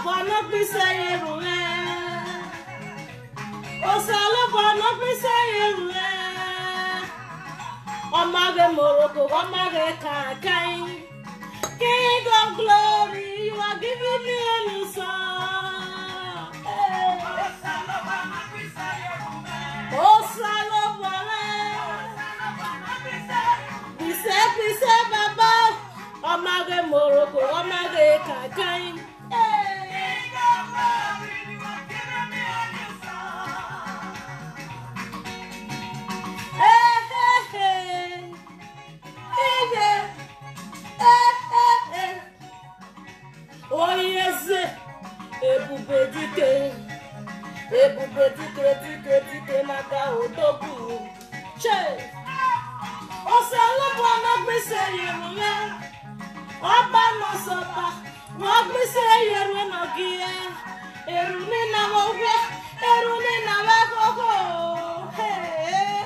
bono pisaye rule. Osalo bono pisaye rule. Omage Morocco, omage Kakai. King of glory, you are giving me a new song. Osalo bono. Pise baba. Omage Morocco, omage Kakai. Oh yes, ebube dike maka odogu. Che, osalo bono gbese yeruwe, oba no sopa, no gbese yeruwe no gie, eruni na wowe, eruni na wakoko. Hey,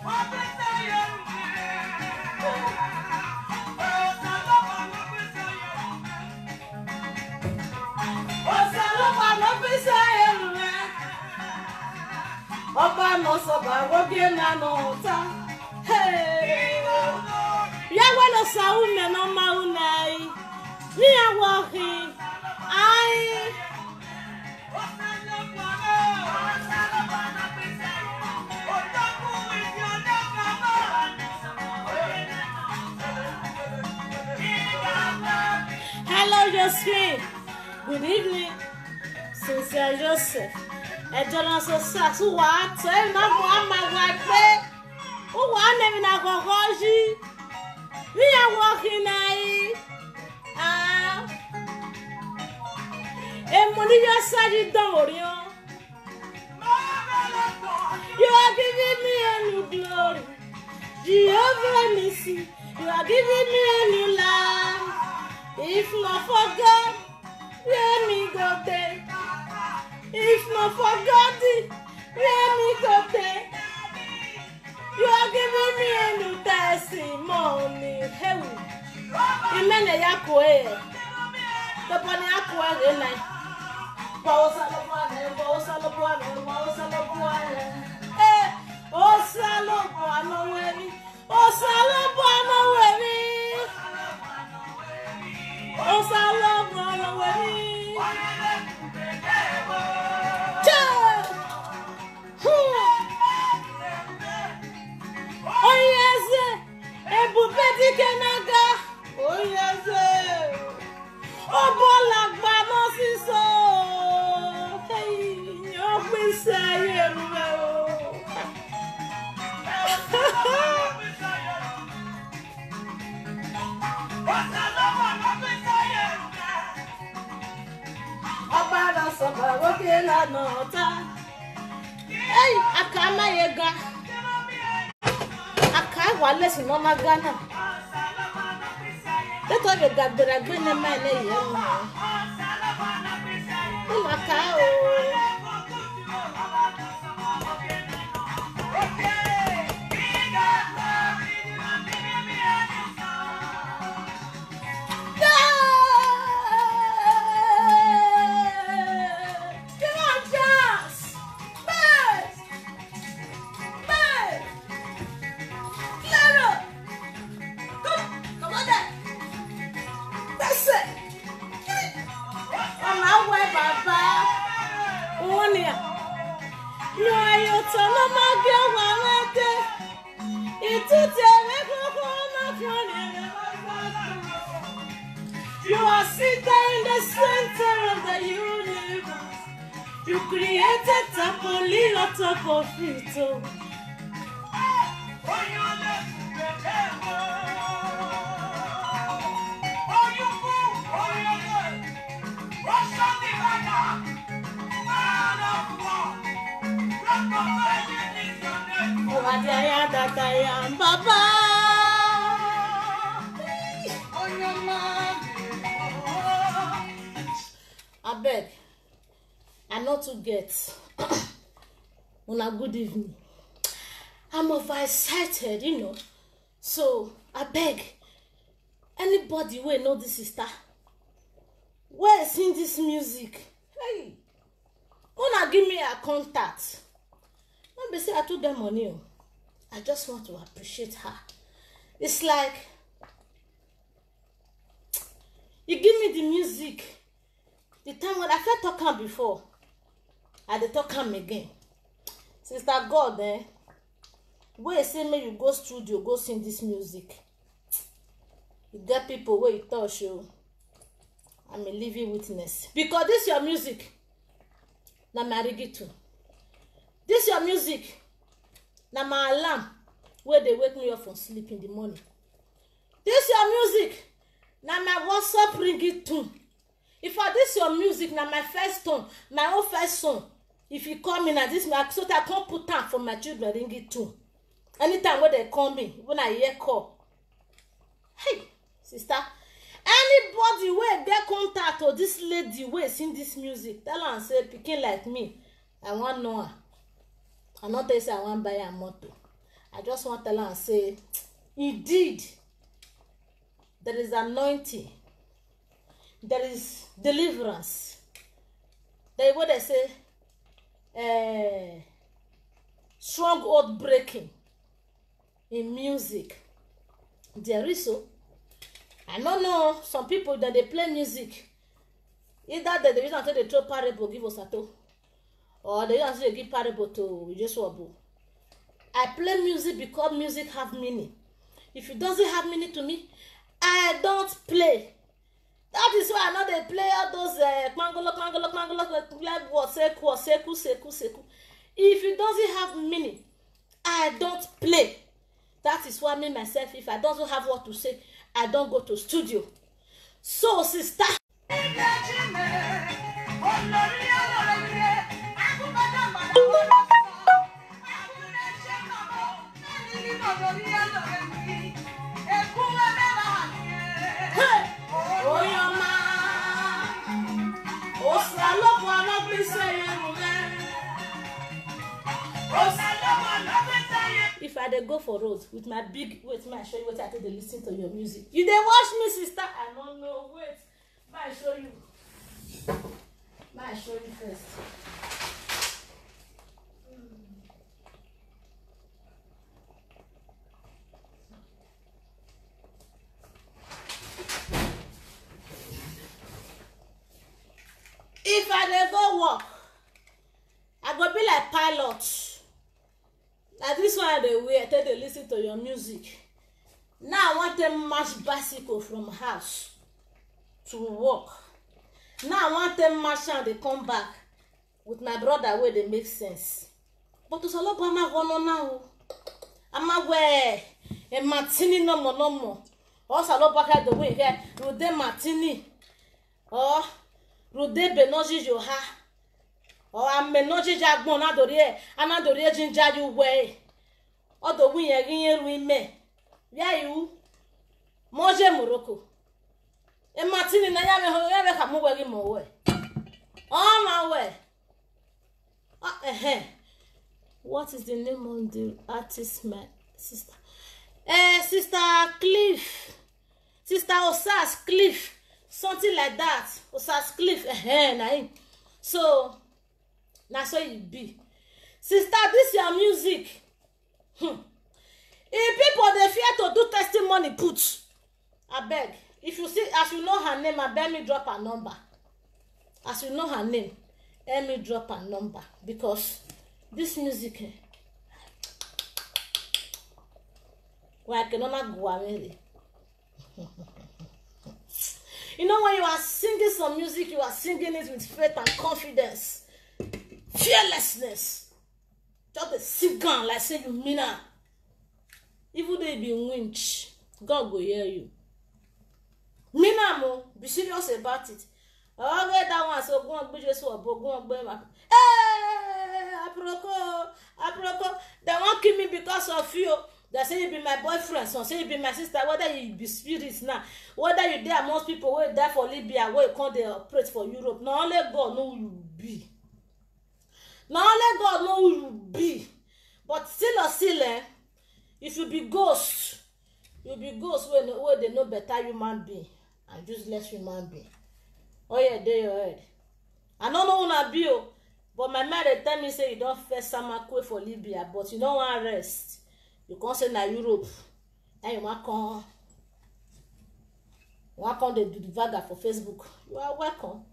ogbese yeruwe. Oba no soba woge na no ta. Hey, ya wala saume no maunai. Ni awohi. Ai. Hello, Josephine. Good evening. Sincere Joseph. Ejona so sax what? Say na mo amagwa pe. O wa na mi na gogoji. We are walking ai. Ah. E mo ni ya sadi don orio. You are giving me a new glory. Jehovah Nissi, you are giving me a new life. If not for God, let me go there. If not for God, let me go there. You are giving me a new testimony. Hey, imene yakoe. Kapani yakoe renai. Pausa lo buane. Eh, osalo buano wevi. Osalo buano wevi. Oh yes, ebube dike naga. Oh yes, obola gba no siso. Hey, yo pese yeruwe o. Obara soba woke la nota. Hey, akama yega. Wale si mama Ghana. Let all the gabbera green and my lay. You are seated in the center of the universe. You created a polilo top of it. Baba. I beg, I not to get on a good evening. I'm overexcited, you know. So I beg anybody who know this sister, wey sing this music. Hey, una give me her contact. No be say I too get money o. I just want to appreciate her. It's like you give me the music. The time when I felt talk am before, I dey talk am again. Sister God, wey say make you go studio go sing this music. You get people wey you touch o. I'm a living witness. Because this your music, na my reggaeton. This your music, na my alarm wey dey wake me up from sleep in the morning. This your music, na my WhatsApp ringtone. If I this your music, na my first tone, my own first song. If you call me na this, so that I can't put am for my children ringtone. Anytime when they call me, when I hear call. Hey, sister, anybody wey get contact or this lady wey sing this music, tell am say pikin like me, I wan know her. I not tell say I wan buy her motor. I just want tell am say, indeed, there is anointing, there is deliverance. There is what they say, stronghold breaking in music. There is so. I don't know, some people that they play music, either they use until they throw parable give us at all, or they use until they give parable to just wabu. I play music because music have meaning. If it doesn't have meaning to me, I don't play. That is why I know they play all those like what seku. If it doesn't have meaning, I don't play. That is why me myself, if I don't have what to say, I don't go to studio. So sister, if I dey go for road with my big, wait, may I show you what I take dey listen to your music. You dey watch me, sister? I don't know. Wait, may I show you? May I show you first? If I dey go work, I go be like pilot. Like this one I dey wear, take dey listen to your music. Now I want to march bicycle from house to work. Now I want to march and they come back with my brother where they make sense. But to solo pa ma wono now. Ama we e martini no more. O salo pa ka do we here, Rode martini. Oh, Rode benoji joha. Oh, I'm menoji jagbon na dori e, ana dori e jinja you we. O do we yin ru me. Where you? Moje Morocco. E martini na ya me ka mo we mo we. Oh my way. What is the name of the artist, my sister? Sister Cliff. Sister Osas Cliff. Something like that. Osas Cliff. Nah. So, now so it be. Sister, this your music. If people they fear to do testimony, put. I beg. If you see, as you know her name, I beg me drop her number. As you know her name, let me drop her number, because this music, well, I cannot go away. You know, when you are singing some music, you are singing it with faith and confidence, fearlessness. Just a sing on like say you mean it. Even though you be winch, God will hear you. Minamo, be serious about it. Oh, get that one, so go on, be just what, go on, Aproko, they won't kill me because of you. They say you be my boyfriend, some say you be my sister, whether you be spirits now, whether you there amongst people who die for Libya, where you come they operate for Europe. Not only God know who you be. Not only God know who you be. But still, if you be ghost, you be ghost where they know better human being and useless human being. Oh yeah, dey your head. I don't know una be o, but my man dey tell me say you don first Samakwe for Libya, but you no wan rest. You come say na Europe, and you wan come dey do the vaga for Facebook. You are welcome.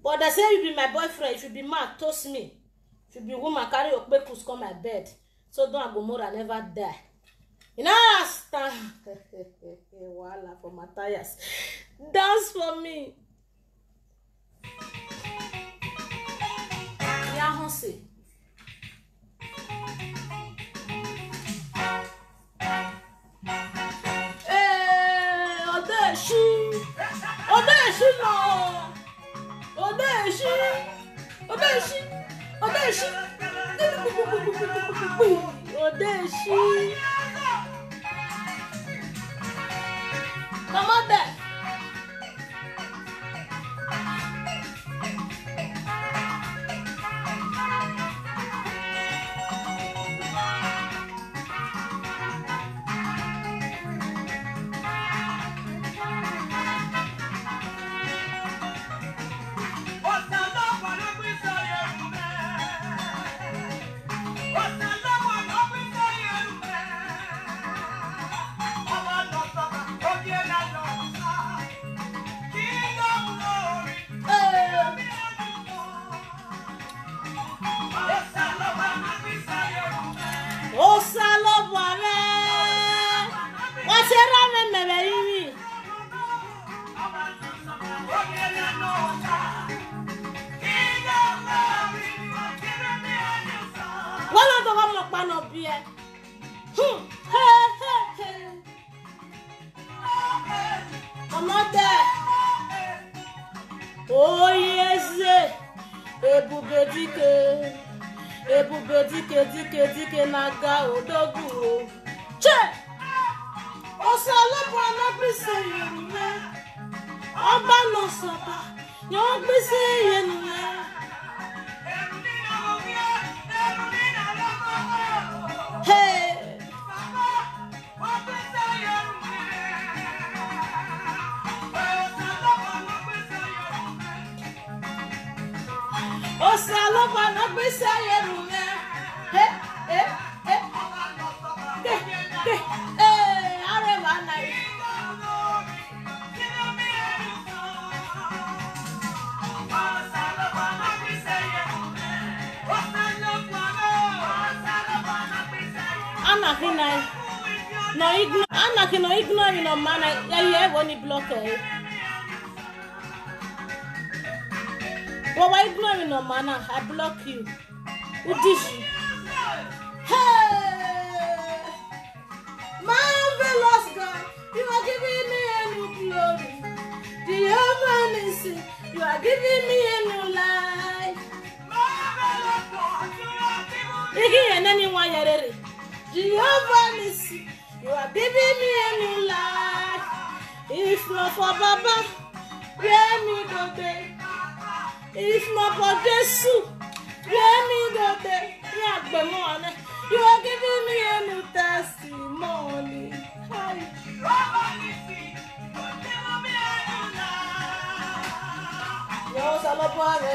But they say you be my boyfriend. If you be man, toast me. If you be woman, carry your kpekus come my bed. So don't Gomorrah never die. You know understand? Voila for Matthias. Dance for me. Yeah, Hansi. Odeshi no. Odeshi. Come on there. Oh yes, ebubedike naga odogu. Che, osalopo anabise yenume, oba no soba, yon bise yenume. Hey. Osalopo anabise yenume. Hey. Anaki no ignore no man. Yeah, when he block it. Well, why ignore no man? I block you. Who did you? Hey, marvelous God, you are giving me a new glory. Jehovah Nissi, you are giving me a new life. Marvelous God, you are giving me a new life. Jehovah Nissi, you are giving me a new life. If not for Baba, where me go there? If not for Jesus, where me go there? You are giving me a new testimony. Yo salopoare.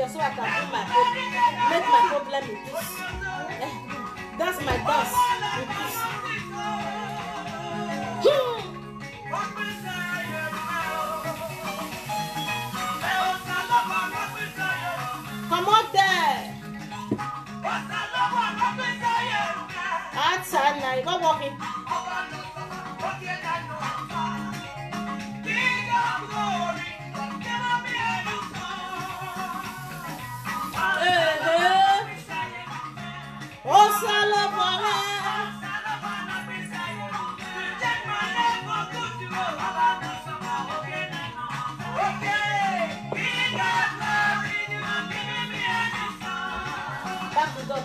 So I can make my problem in peace. That's my dance in peace. Come on there. Outside now, you go walking. Back to God.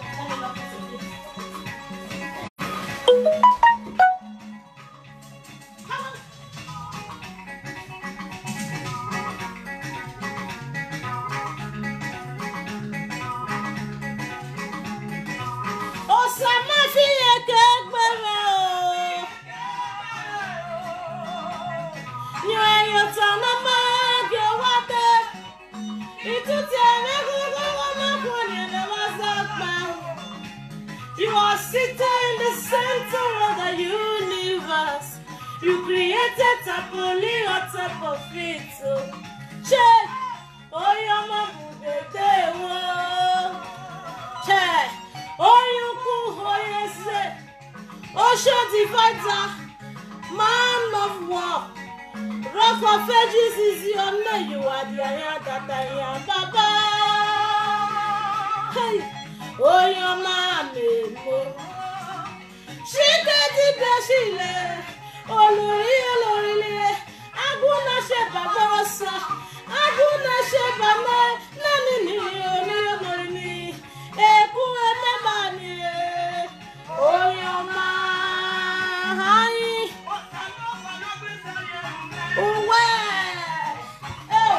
You are sitting in the center of the universe. You created Tapoli on top of it. Check. Oh, your mama, check. Oh, you cool. Oh, yes. Ocean divider, man of war. Rock of Ages is your name. You are the Ayatata, Baba. Hey. Oh, your mommy. She got the Bashile. Oh, Lori. Aguna Sheba Bossa. Aguna Sheba Nani. Eku Emebani. Oh, your mommy. Oh, well. Oh,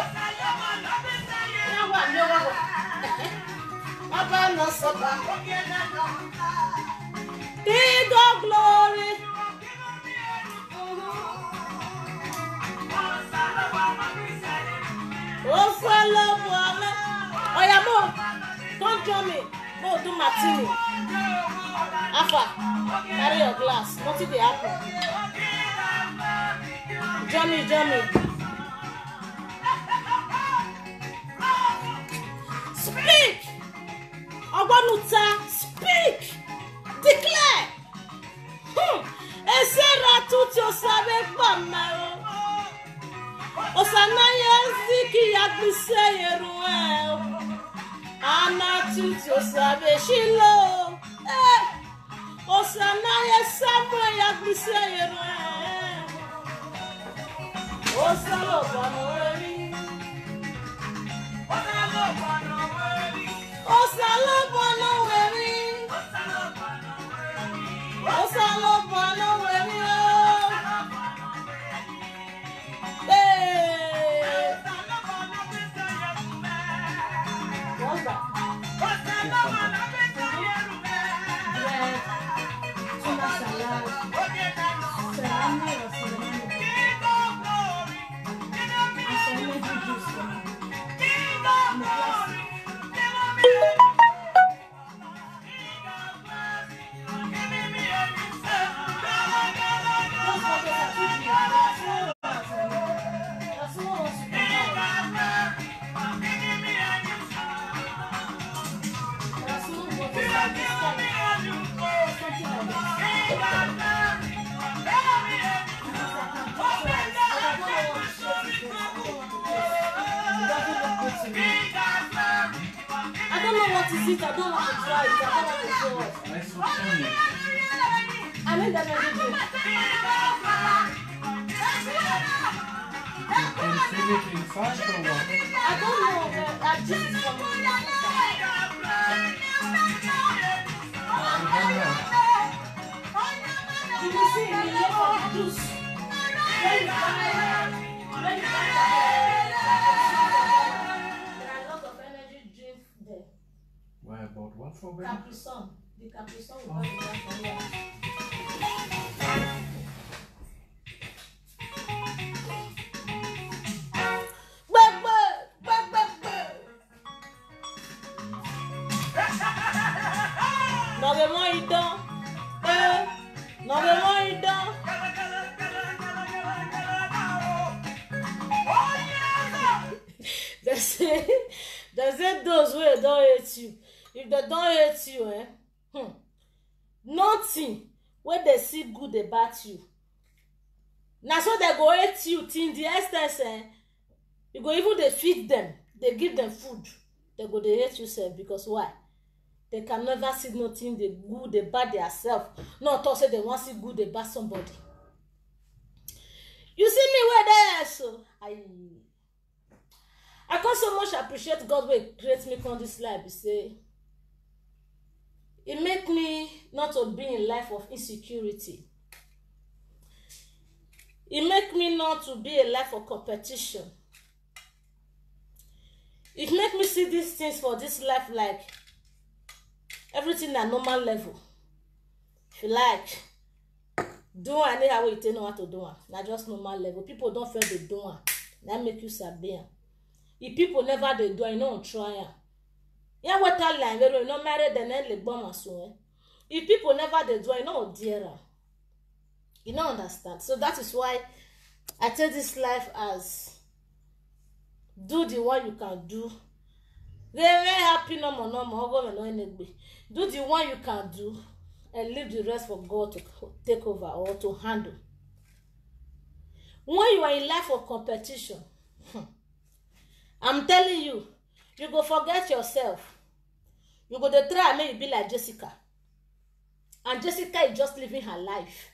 King of glory. Oh, fellow woman. Oh, yeah, Mo. Don't join me. Go do martini. Alpha, carry your glass. Nothing dey happen. Johnny. Speak. Ogbanuta, speak. Declare. Esera tuti osabe pama o. Osanaye ziki yagbise yeruwe o. Ana tuti osabe shilo. Osanaye Samuel yagbise yeruwe. Osalo banori. Osalo banori. Osalo banori. What's that? I don't know what is it. I don't want to try it. I don't want to show it. Nice one, Tony. I need that energy drink. Can you feel it inside or what? I don't know. This is for me. I don't know. You will see in the left of the juice. When you find there are a lot of energy drinks there. Why about what for baby? Capri Sun. The Capri Sun will be there for you. Normalement il dort. Normalement il dort. They say those who don't hate you. If they don't hate you, nothing when they see good about you. Now so they go hate you till the extent you go even they feed them, they give them food. They go they hate you sef because why? They can never see nothing the good about themselves. Not talk say they want see good about somebody. You see me where there so I can't so much appreciate God wey create me on this life. He say it make me not to be in life of insecurity. It make me not to be a life of competition. It make me see these things for this life like everything at normal level. If you like, do anyhow you know how to do it. Not just normal level. People don't feel they do it. That make you sabi am. If people never dey do, you no try am. Yeah, what I line where you no marry then le gbon so. If people never dey do, you no dear am. You no understand. So that is why I take this life as do the one you can do. They very happy no more. Do the one you can do and leave the rest for God to take over or to handle. When you are in life of competition, I'm telling you, you go forget yourself. You go to try and make you be like Jessica. And Jessica is just living her life.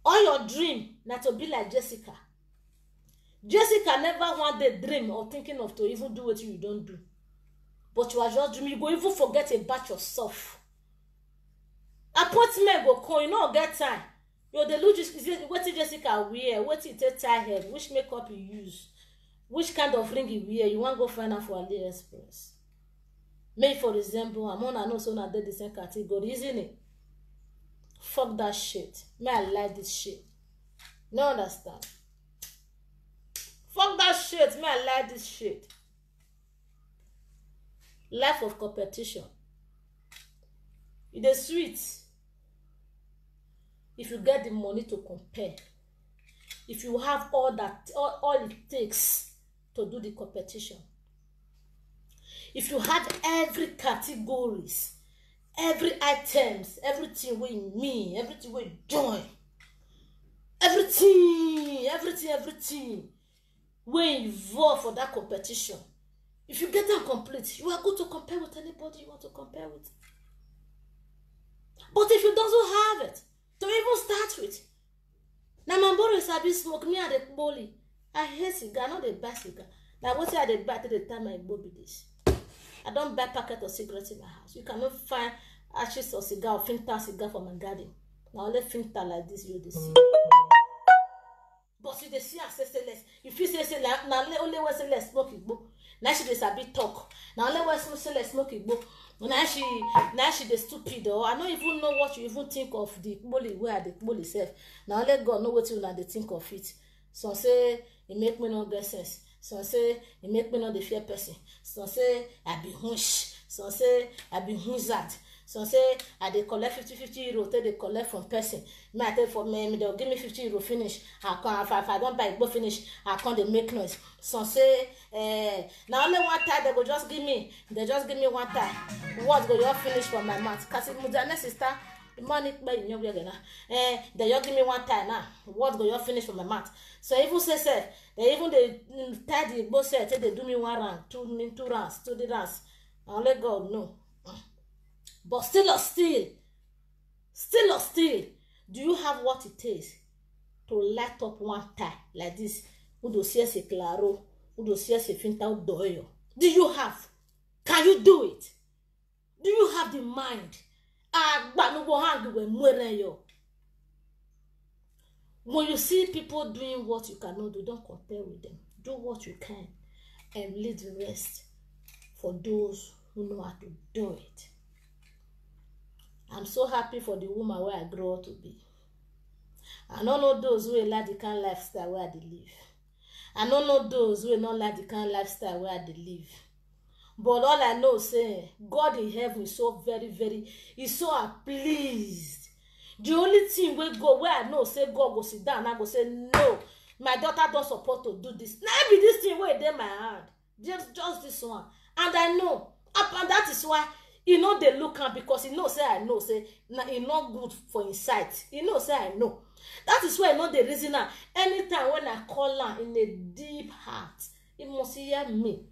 All your dream not to be like Jessica. Jessica never one day dream or thinking of to even do what you don't do. But you are just dreaming. You go even forget about yourself. Appointment go come, you no get time. You dey lose what Jessica wear, what you take tie head, which makeup you use, which kind of ring you wear. You want go find out for AliExpress. Make for example, I'm on know so na the same category, isn't it? Fuck that shit. May I like this shit. No understand. Fuck that shit. May I like this shit. Life of competition. It is sweet if you get the money to compare. If you have all it takes to do the competition. If you had every categories, every items, everything we mean, everything we join, everything we involve for that competition. If you get them complete, you are good to compare with anybody you want to compare with. But if you don't have it, to even start with, now my boy is a bit smoke me at the bully. I hate cigar, not the bad cigar. Now what I dey buy at the time I go be this. I don't buy packet of cigarettes in my house. You cannot find ashes of cigar or filter cigar for my garden. Now only filter like this you see. But you dey see say less. If you say now only when say less smoke it go. Now she dey sabi talk. Now only when say less smoke it go. Now she dey stupid or I don't even know what you even think of the bully where the bully self. Now let God know what you now they think of it. Some say it make me no get sense. Some say it make me not the fear person. Some say I be hunch. Some say I be hunzard. Some say I dey collect 50 euro. They collect from person. Me I tell for me they'll give me 50 euro finish. I can't if I don't buy it go finish. I can't they make noise. Some say now only one time they go just give me. They just give me one time. What go you finish from my mouth? Cause if my sister. Money by you they just give me one time now. What go you finish from my mouth? So even say they even they tie the both say they do me one round, two rounds, 2 rounds. I'll let God know. But still, do you have what it takes to light up one tie like this? Who do see a claro? Who do see a finta doyo? Do you have? Can you do it? Do you have the mind? When you see people doing what you cannot do, don't compare with them. Do what you can and leave the rest for those who know how to do it. I'm so happy for the woman where I grow up to be. I don't know those who like the kind of lifestyle where they live. I don't know those who not like the kind of lifestyle where they live. But all I know say God in heaven is so very, he's so pleased. The only thing where I know say God go sit down, I go say no, my daughter don't support to do this. Now be this thing where they my hand. Just this one. And I know. And that is why he know they look at because he know say I know say he not good for his sight. He know say I know. That is why I know the reason now. Anytime when I call her in a deep heart, he must hear me.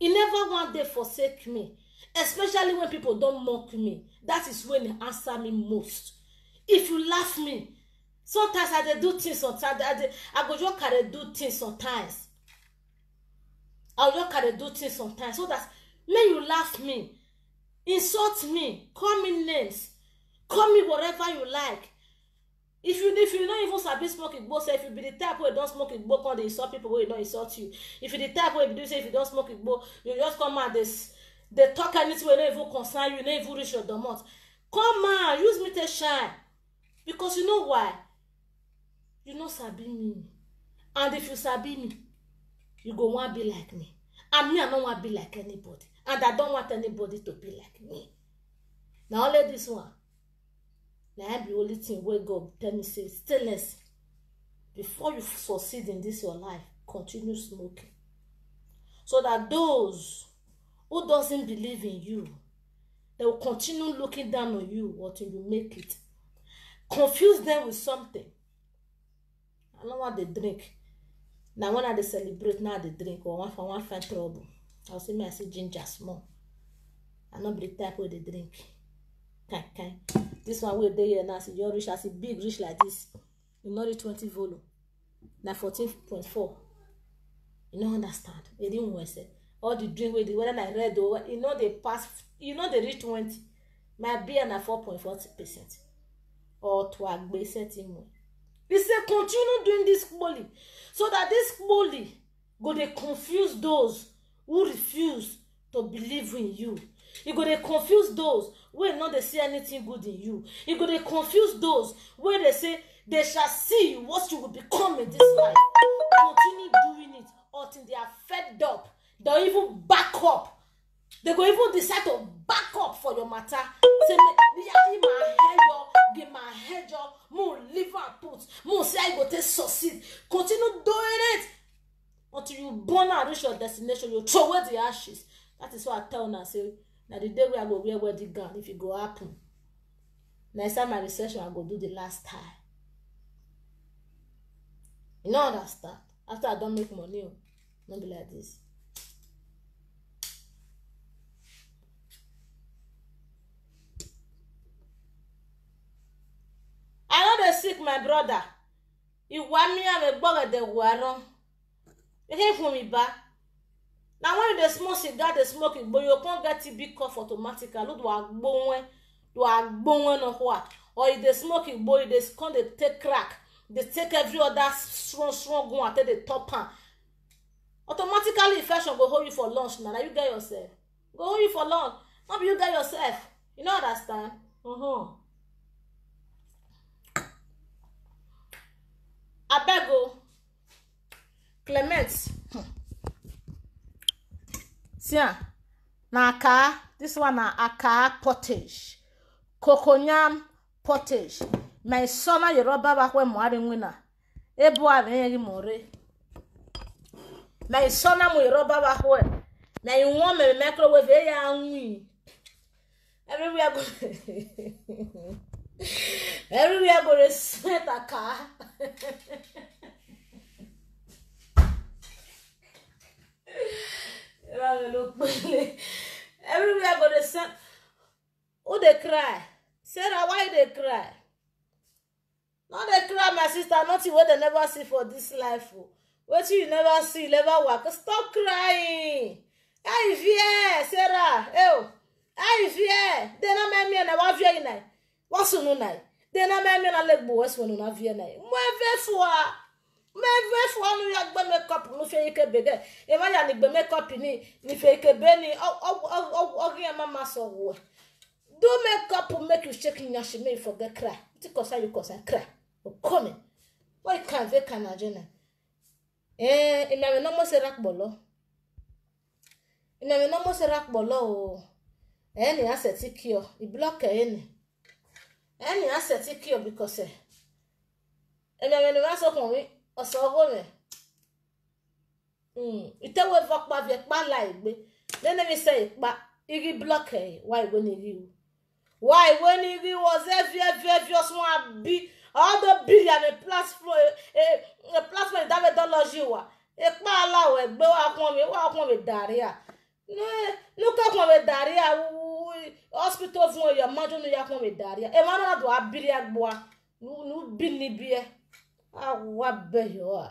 He never one day forsake me. Especially when people don't mock me. That is when he answer me most. If you laugh me, sometimes I dey do things sometimes. I go just carry do things sometimes. I'll just carry do things sometimes. So that when you laugh me, insult me, call me names, call me whatever you like. If you don't even sabi smoke it, both say if you be the type where you don't smoke it, both when they insult people where you don't insult you. If you the type where you do say if you don't smoke it, both you just come out they talk anything where they even concern you, they even reach your domot. Come on, use me to shine. Because you know why? You know sabi me. And if you sabi me, you go want be like me. And me, I don't want be like anybody. And I don't want anybody to be like me. Now only this one. Now I be only thing where God tell me say, stillness. Before you succeed in this your life, continue smoking. So that those who doesn't believe in you, they will continue looking down on you until you make it. Confuse them with something. I don't want they drink. Now when they celebrate, now they drink or one find trouble. I'll say me I see ginger small. I not be the type where they drink. Kind. This one where they here now see you rich, I see big rich like this. You know the 20 volume. Now 14.4. You don't understand. They didn't want to say all the drink with the when I read over, you know they pass, you know they reach 20. My beer na 4.40%. Or to a setting one. He said continue doing this bully. So that this bully go they confuse those who refuse to believe in you. You go they confuse those where not they see anything good in you. You go they confuse those where they say they shall see what you will become in this life. Continue doing it until they are fed up. They'll even back up. They go even decide to back up for your matter. Say me give my head up, more liver put, more say I go to succeed. Continue doing it until you burn and reach your destination. You throw away the ashes. That is what I tell now. Say now the day we I go wear wedding gown if it go happen. Next time my recession I go do the last time. You know understand? After I don't make money, not be like this. I know they sick, my brother. You want me have a bug at the warron. You hear from me back. Now when you smoke cigar, they smoke it, but you can't get TB cough automatically. Look, do I bone or what? Or if they smoke it, boy, they can't they take crack. They take every other strong one at the top hand. Automatically, infection go hold you for lunch. Now you get yourself. Go hold you for lunch. Not you get yourself. You know understand? I beg you, Clement. See, na aka. This one na aka pottage, cocoyam pottage. My son, you rubber back when more winner. A boy, very more. My son, I'm with rubber back when. Now you want me microwave very young. Everywhere go. Everywhere go to sweat a car. Everywhere go to sweat. Who they cry? Sarah, why they cry? Not they cry, my sister. Nothing what they never see for this life. What you never see, never work. Stop crying. I fear, Sarah. Oh, I fear. They not make me and I want fear in. What's on night? They not make me and I let boys when I fear night. Me for no yak be makeup no fe ike bege. E ma ya ni be makeup ni fe ike be ni o mama so wo. Do makeup make you shake in your shame forget cry. Because you cause cry. Come. Why can't they can agena? E me no mo se rak bolo. E me no mo se rak bolo o. E ni asset kio, I block e ni. E ni asset kio because e me no so kon wi osogo me. Ite we vok pa vie pa la igbe. Then me say pa igi block e why go ni ri. Why when he was every one be all the billion a platform that $1 wa e pa la we gbe wa kon me daria no ka kon me daria hospital fún your maju no ya kon me daria e ma na do abiri agbo no bi ni bi e wa be yo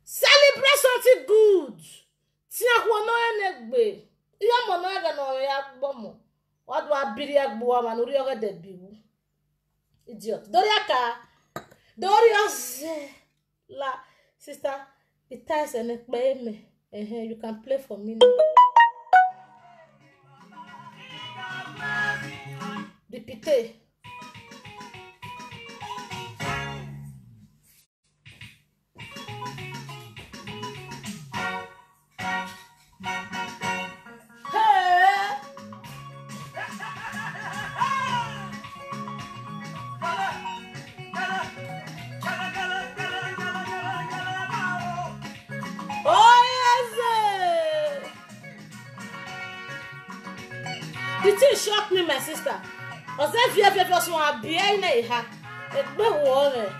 celebrate something good ti akwo no enegbe iya mo no ga no ya gbomo wa do abiri agbo wa no ri oga de biwu idiot Doria la sister it ties and play me you can play for me now. Repeat thing shocked me, my sister. Was that fear was one behind her? It was water.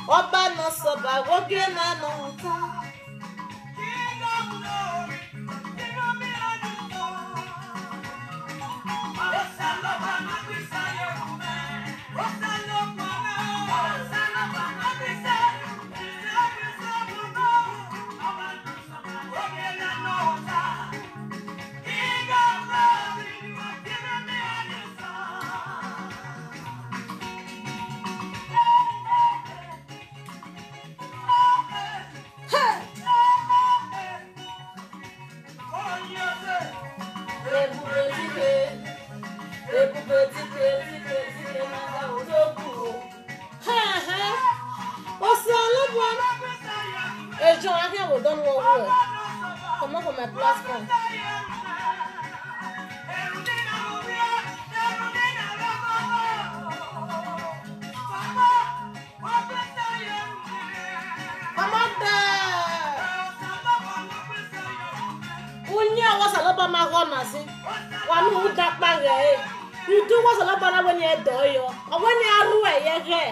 Oba no soba woge na no ta. Come on for my platform. Come on there. Unya was a lot of my honors. One who that bag. You do was a lot of when you do yo. Or when you are away, yeah.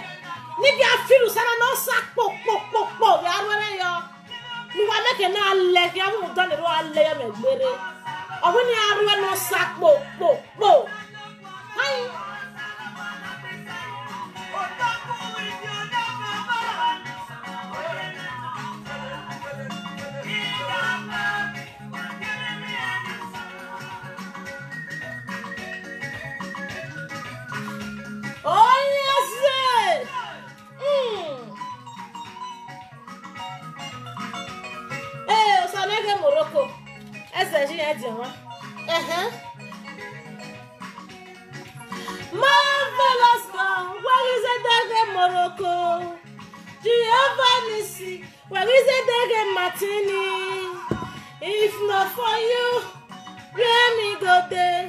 Nigga feel sana no sack pok. You are away yo. You want make an leg, you haven't done it all lay me, baby. Or when you are no sack, bo. Hi. Oh, yes, Morocco. As a marvelous God, where is it that Morocco? Jehovah Nissi, where is it that Martini? If not for you, let me go there.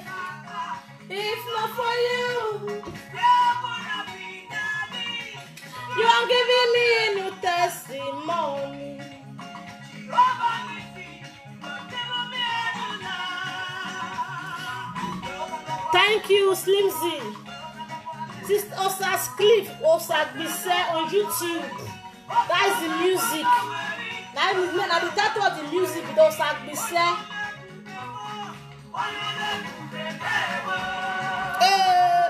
If not for you, you are giving me a new testimony. Thank you, Slimzy. Sister Osas Cliff, Osas Bise on YouTube. That is the music. Now the title of the music is Osas Bise. Hey,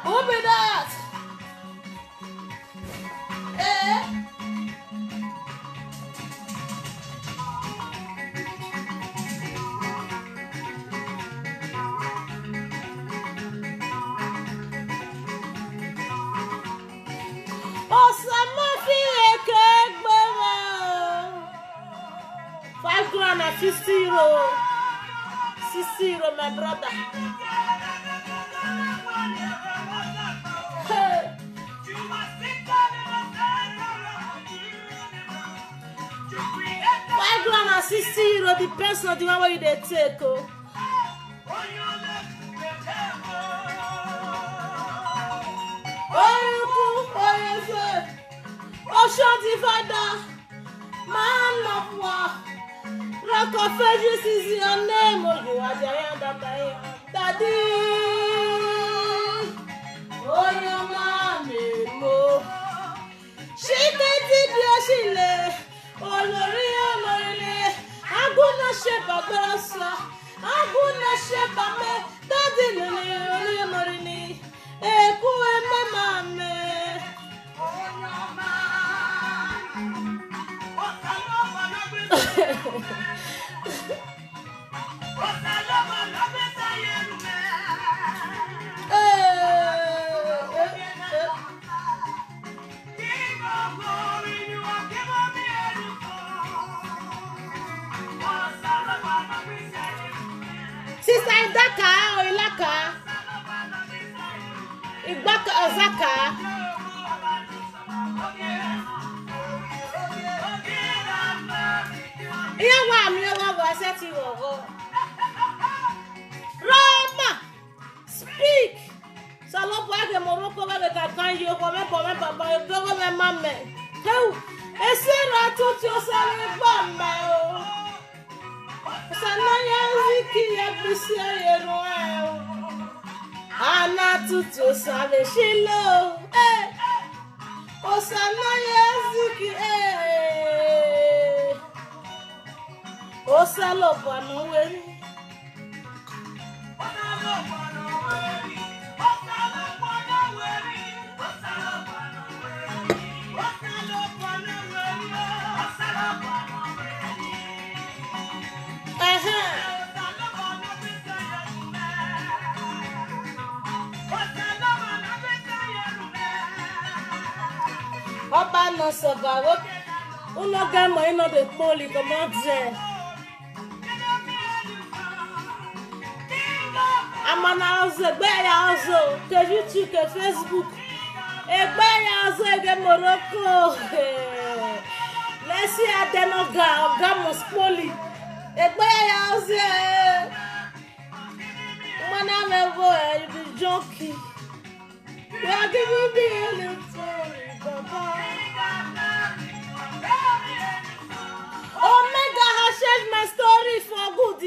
who be that? €50, 60, my brother. Hey. €5.60 depends on the one where you dey take. Ocean Father, man of war. Rock of Ages is your name, oh, you are the I am that I am. Daddy, shebame dadi nini morini eku eme mame Sister Idaka or Ilaka Ibaka Ozaka Iyawa mi owo go set you owo Roma speak Salopo age Morocco we kan yo ko me baba go me mame Heu esera tutu o sare gba me o Sanaya ziki ya bisia yero Ana tutu sale shilo O sanaya ziki O salo panu weri Oba no sova uno gamo ino de poli como dire Amana ozo gbe ya ozo ke YouTube ke Facebook egbe ya ozo ege Morocco Lesi adenoga gamo poli egbe ya ozo Mana me go you be joking You are giving me a little story, Papa. Omega has changed my story for good.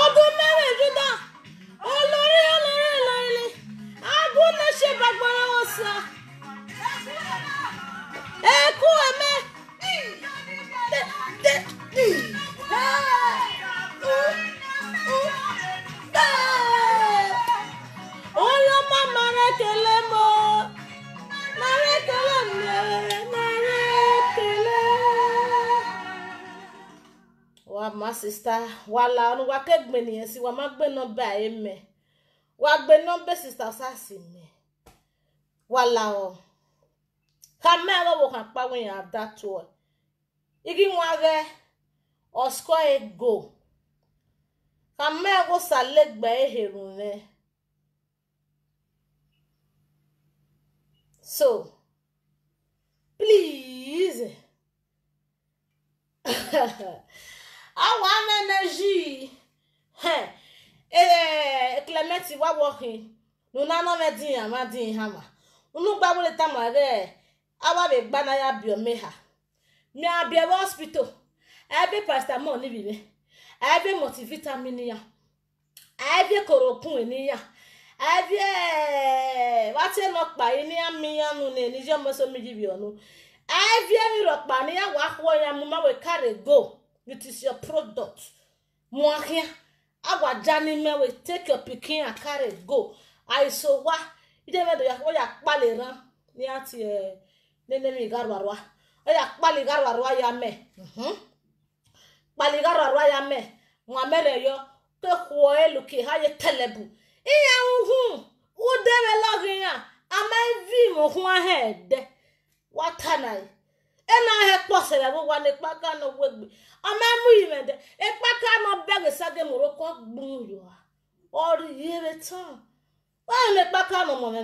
Odu mere juda. Olori. Aguna sheba gbara osa. Eku eme. Oyo mama rekele mo narekele wa ma sister wala onu wa kegbe niyan si wa ma gbe number eme wa gbe number sister sasi me wala o kamera wo kan pa wen ya that to igi won re o score a goal kamera go salegbe eherun re So, please, our energy, Clementi wa working. No na no me din ama din hama. Unu gba wo le tamare. Awa be gba na ya biomeha. Mi abia hospital. Ebe paracetamol ni bi me. Ebe multivitamin ya. Ebe koropun ni ya. Avie wate no pa ni amiyan nu ne ni je mo so mi jibi onu avie mi ro pa ni ya wa ho ya mu ma we carry go it is your product mo ahia agwa jani me we take your pikin and carry go I so wa ide me do ya wo ya pale ran ni ati nene mi garwarwa o ya pale garwarwa ya me pale garwarwa ya me mo mere yo ke ho elu ki ha ye telebu iya udebe login ya ama vi mo hun ahead watanai ena he posere bo wa ne paka no wegbe ama mu yimede e paka no bege sage Morocco gbun yo ori yere tan wa me paka no mo me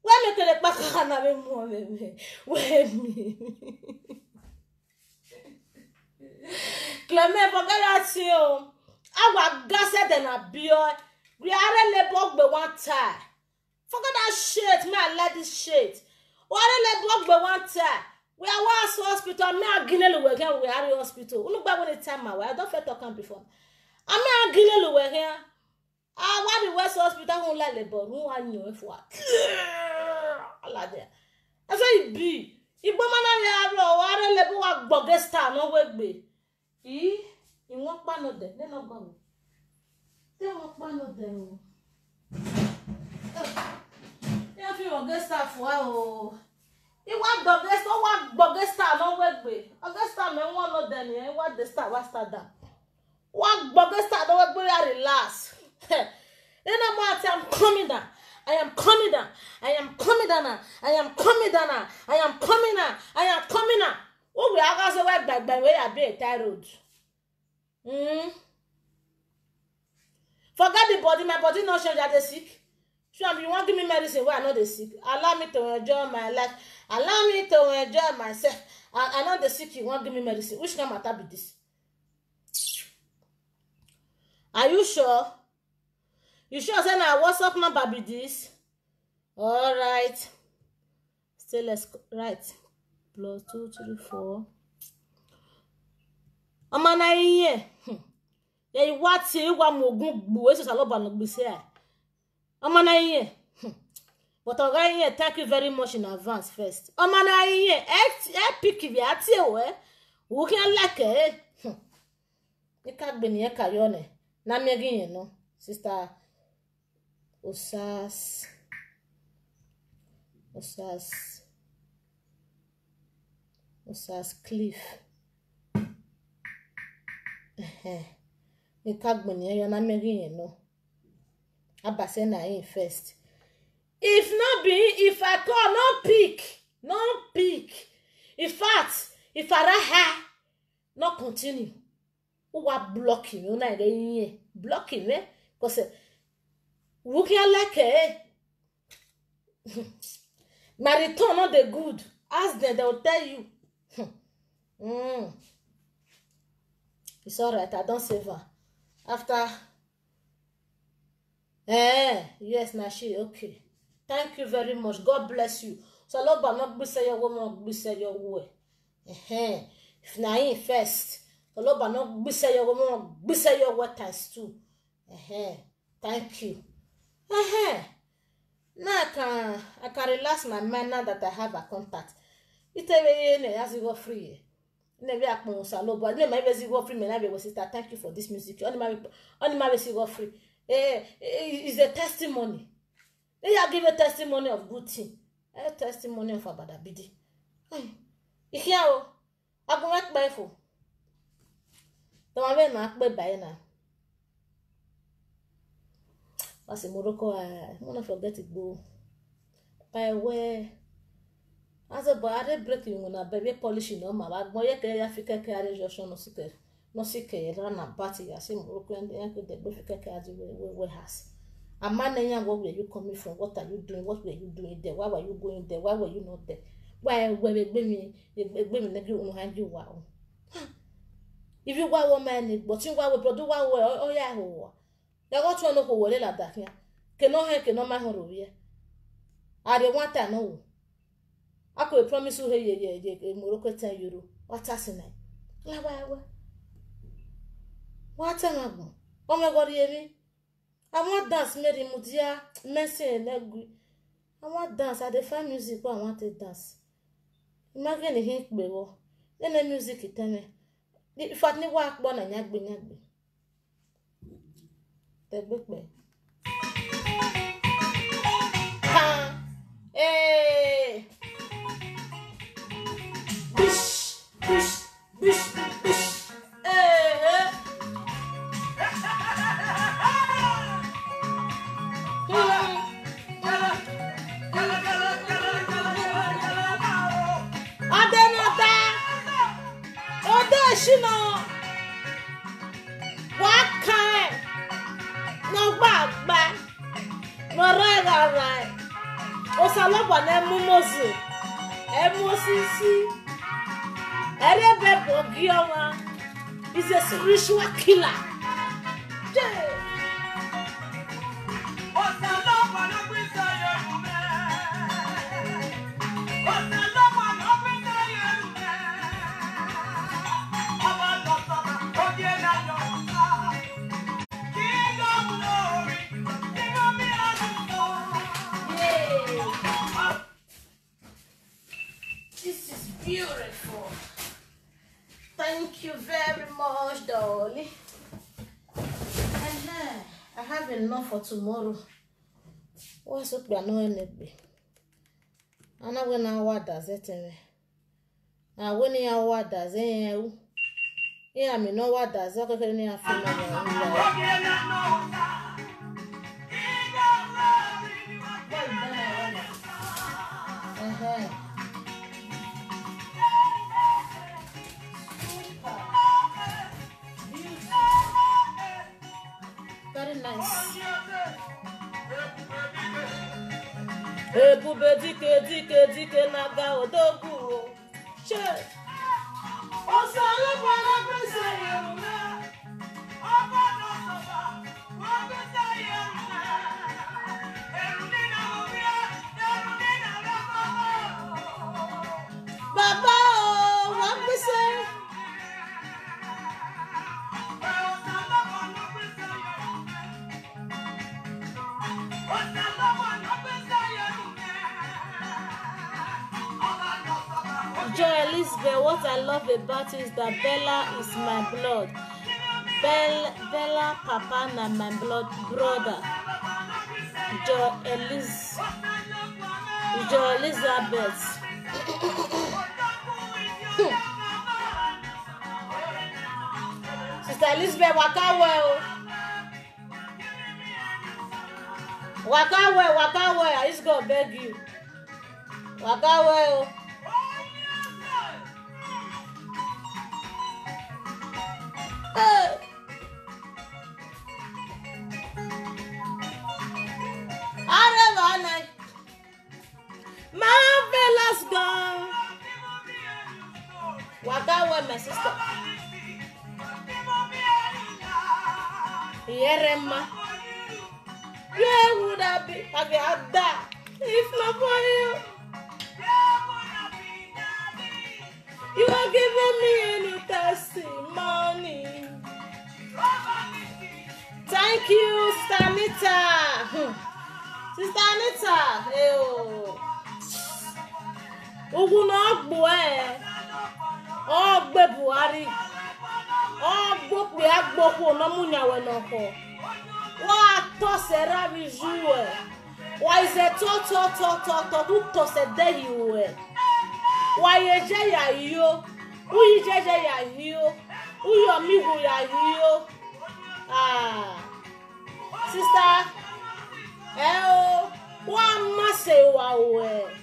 wa me kele paka na me mo me we mi Clement Bogara o agwa gase de na bio we are lebog be one time. Forget that shit, me I let this shit. We are lebog be one time. We are one hospital. Me a ginelu we here. We are hospital. Unu gba when time ma. I don't fit talk before. I me a ginelu we here. Ah, what the West hospital won't let lebog. Who want you if what? Allah there. That's why it be. Ibo mana ya ro. We are lebog wa gbogesta no we be. E won't pan no there. They not go. They won't pan no there. If you want get staff, wow. You want the guest, or what guest star no work be. August star me one no there. You want the star, what star down. One guest star no work be relax. Then I'm coming down. I am coming down. I am coming down. I am coming down. I am coming down. I am coming down. Oh, we are also work by way I be a tie road. Forget the body. My body not sure that they sick. Sure, if you want to give me medicine, why I know they sick? Allow me to enjoy my life. Allow me to enjoy myself. I know they sick. You want to give me medicine? Which kind of matter be this? Are you sure? You sure say na WhatsApp number be this? All right. Still let's write. +234. Amana iye. Yeah, you what say you want mogun gbo eso saloba no gbese ai. Amana iye. But oga iye, thank you very much in advance first. Amana iye, pick if you ati we. Wo kan like e ka gbe ni e ka yo ne. Na mi egin yen no. Sister Osas Cliff. You can't be near your name, no. Abase na in first. If I call, no pick. In fact, if I not continue, who are blocking you? Na blocking me, cause who can like my return not the good. Ask them, they will tell you. It's alright, I don't save her. After yes, now she okay. Thank you very much. God bless you. So Lord, but not be say your woman, be say your way. If na in first, so Lord, but not be say your woman, be say your way times 2. Thank you. Now I can relax my mind now that I have a contact. It as you go free. Never akpon salo, but me my best go free. Me na be sister. Thank you for this music. Only my best go free. Is a testimony. I give a testimony of good thing. A testimony of abadabidi. Here I go work by for. Don't have na akpe by na. As in Morocco, I wanna forget it go. By where as a boy, I breaking when a baby polishing on my bag. Boy, Africa carriage or no sick, run a party. I say Morocco and the uncle that Africa carriage we has. A man and young, where were you coming from? What are you doing? What were you doing there? Why were you going there? Why were you not there? Why were women that hand you wow? If you were one man, but you were produce oh yeah, there was one who will let that here. Cannot my horror. I don't want to know. I could promise you here, Morocco 10 euro. What's happening? What am I? Oh my God, hear me? I want dance, Mary Mudia, Messi and Negri. I want dance. I define music, but I want to dance. Imagine a hint, baby. Then the music, it tell me. If I need work, born and yagby. The book me. Hey! Bish! Hey! Adenata! Odeshino! What kind? No back. No right. Osalaba na emumozu. Emosisi. Erebe Bogioma is a spiritual killer. This is beautiful. Thank you very much. much, Dolly. I have enough for tomorrow. What's up? I know anything. I know when I what does it me. I when you what does it. Yeah, me know what does it. Okay, you have very nice. Ebube dike naga odogu. Che. Osalo bana pese yeruna. Obodo soba. Wabesa yeruna. Erunina obia, erunina rabo. Baba o, wabesa. Joy Elizabeth, what I love about you is that Bella is my blood. Bella Papa na my blood brother. Joy Elizabeth. Sister Elizabeth, waka well. I just gonna beg you. Waka well. Marvelous God. Waka well, my sister. Yerema. Where would I be? Have you had that? If not for you. You are giving me any testimony. Thank you, Sister Anita. Sister Anita. Ogun ogbo ogbe Buhari. Ogbo pe agbopo no munyawe noko. Wa to sera bijue. Wa ize to to se dehiwe. Wa yeje ya yo. Uyi jeje ya yo. Uyo migu ya yo. Sister. Wa mase wa we.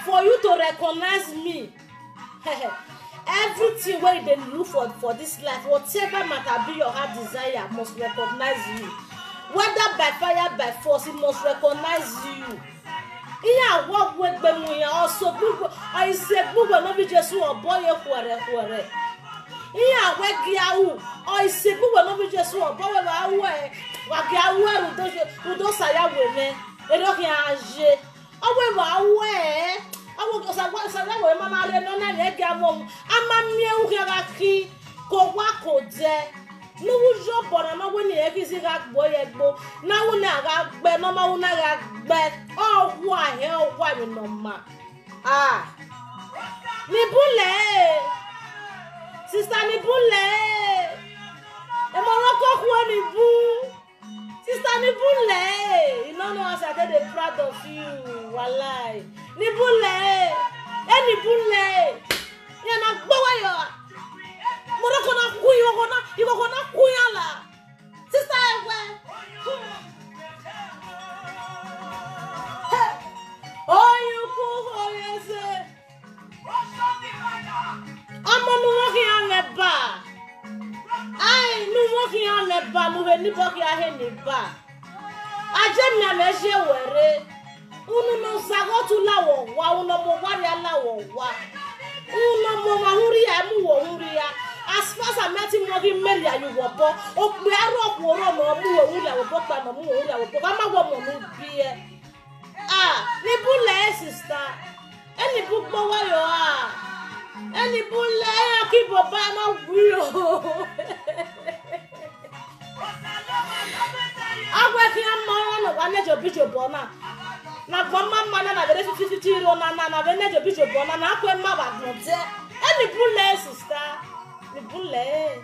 For you to recognize me, everything where they look for this life, whatever might be your heart desire, must recognize you. Whether by fire, by force, it must recognize you. Iya walk with them also I said no be just or boy kware. Iya we giawu I said no be just or boy wa giawu do saya we me e do ki anje owe wa we awo sa we mama le no na le ga mo amamie u ga ki ko wa ko je no jo bona no we ni e ki si ga gbo ye gbo na wu na ga gbe no ma wu na ga gbe o wa mi no ma ni bule sister ni bule e mo ro ko ku ni bu sister ni bule you know as I dey proud of you wallahi ni bule ni bule ya na gbo wa yo mo ro ko na ku yo ko na ku ya la sister ewe oh you ku oh yes amo nu wo ki an le ba ai nu wo ki an le ba nu he ni bo ki a he ni ba aje mi a me je were unu no zago tu lawo wa unu mo wa ri alawo wa unu mo wa huri ya mu wo huri ya as far as I met him wo ki meri ayu wo bo o pe aro oporo mo mu wo huri ya wo bo pa mo mu wo huri ya wo bo ka ma wo mo nu bi e ni bule sister eni bu gbo wa yo eni bule ki bo ba ma wi o agwa ki am mo no wa ne jo bi jo bo na na gboma mana na bere 50 euro na bene jo bijo bona na akwe ma ba gonje any bullet sister the bullet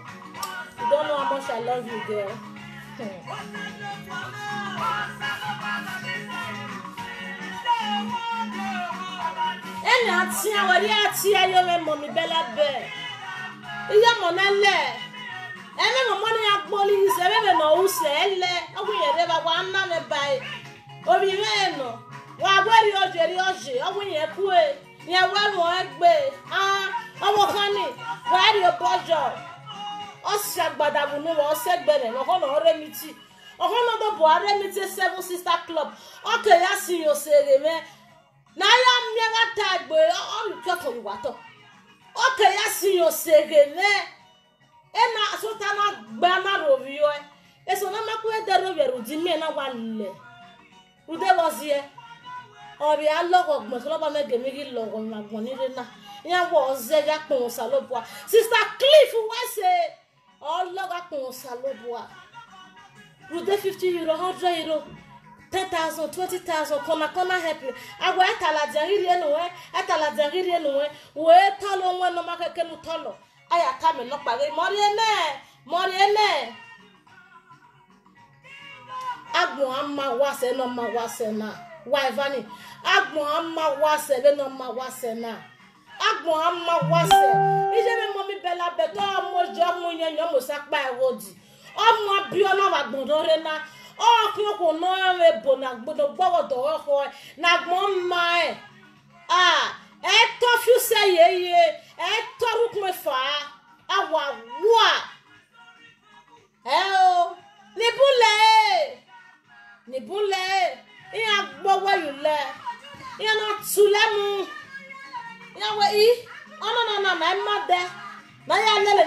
you don't know how much I love you girl eni ati awori ati ayo me mommy bella be iya monale eme mo ni agboli ise eme no use ele ogunye re ba wa na me bai obi me no wa gweri oje ogunye ku e ye wa mo egbe omo kan ni wa ri obojo o se agbada bunu wo se gbere lo kono ore miti o kono do bo are miti Seven Sister Club o ke ya si yo sere me na ya mi ga tagbe o lu to to wa to o ke ya si yo sere me ena sotana gba na rovio eso na maku e de rovio rudi me na wa le rude wozie obi alogo gbon so lo ba me gemi ri logo na gbon ni re na yan wo ze ya pon salobua Sister Cliff we say ologo pon salobua rude 50 euro 100 euro 10,000 20,000 kona help me agwa etala jahiri enu we tolo won no makeke nu tolo aya ta me no pare mori ene agbon amma wase no ma wase na why vani agbon amma wase be no ma wase na agbon amma wase ije me mommy bella beto mojo mu yenyo mo sapa erodi omo bi ona wa gbon do re na o ki ko no e bo na gbodo gbowo do ho na gbon ma e to fu se ye e to ru ko fa awa wa o ni bule iya gbowo yule iya na tulemu iya we I ono na ma de na ya lele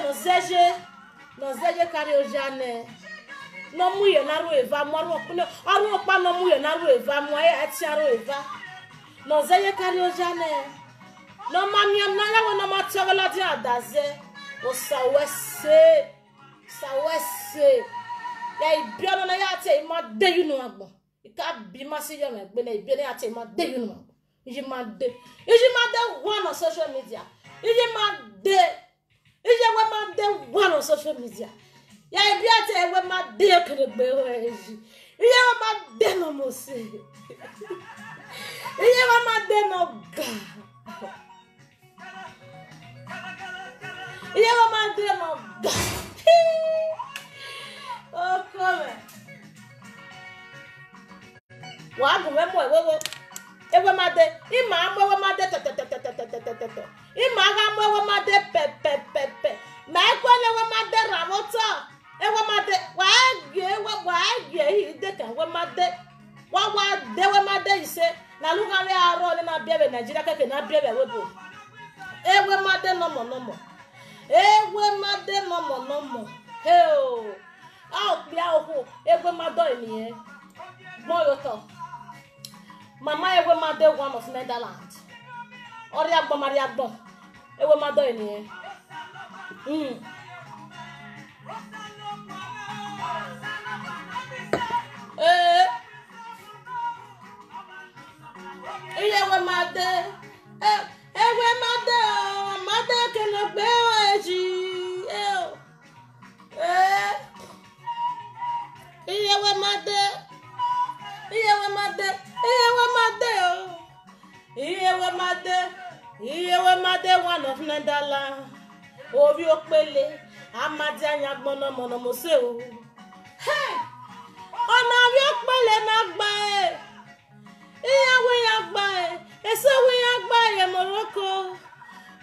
no zeje kari ojane no muye na ro eva mo ro kuno aru pa no muye na ro eva mo e ati aro eva no zeje kari ojane no mamiam na ya no ma tiola di adaze o sawese ya ibiono na ya te ma de you no agbon ika bi ma si yo me gbe na ibiono ya te ma de you no agbon iji ma de one on social media iji ma de one on social media ya ibiate we ma de keregbe o eji iye wa ma de no mo se iye wa ma de no ga iye wa ma de no ga oh come wa go we mo ewe ma de ima amwe we ma de te ima ga amwe we ma de pe ma ko le we ma de ramoto ewe ma de wa ge de kan we ma de we ma de ise na lu kan we aro ni na biebe Nigeria keke na biebe we bo ewe ma de no mo ewe ma de no mo he o bia ohu ewe ma do eniye mo yo to mama ewe ma de one of Netherlands ori agbo mari agbo ewe ma do eniye ewe ma de kele gbe oji ewe ma de one of Netherlands obi opele amadi anya gbona mono mo se o hey ona obi opele na gba iyawe ya gba eso we ya gba Morocco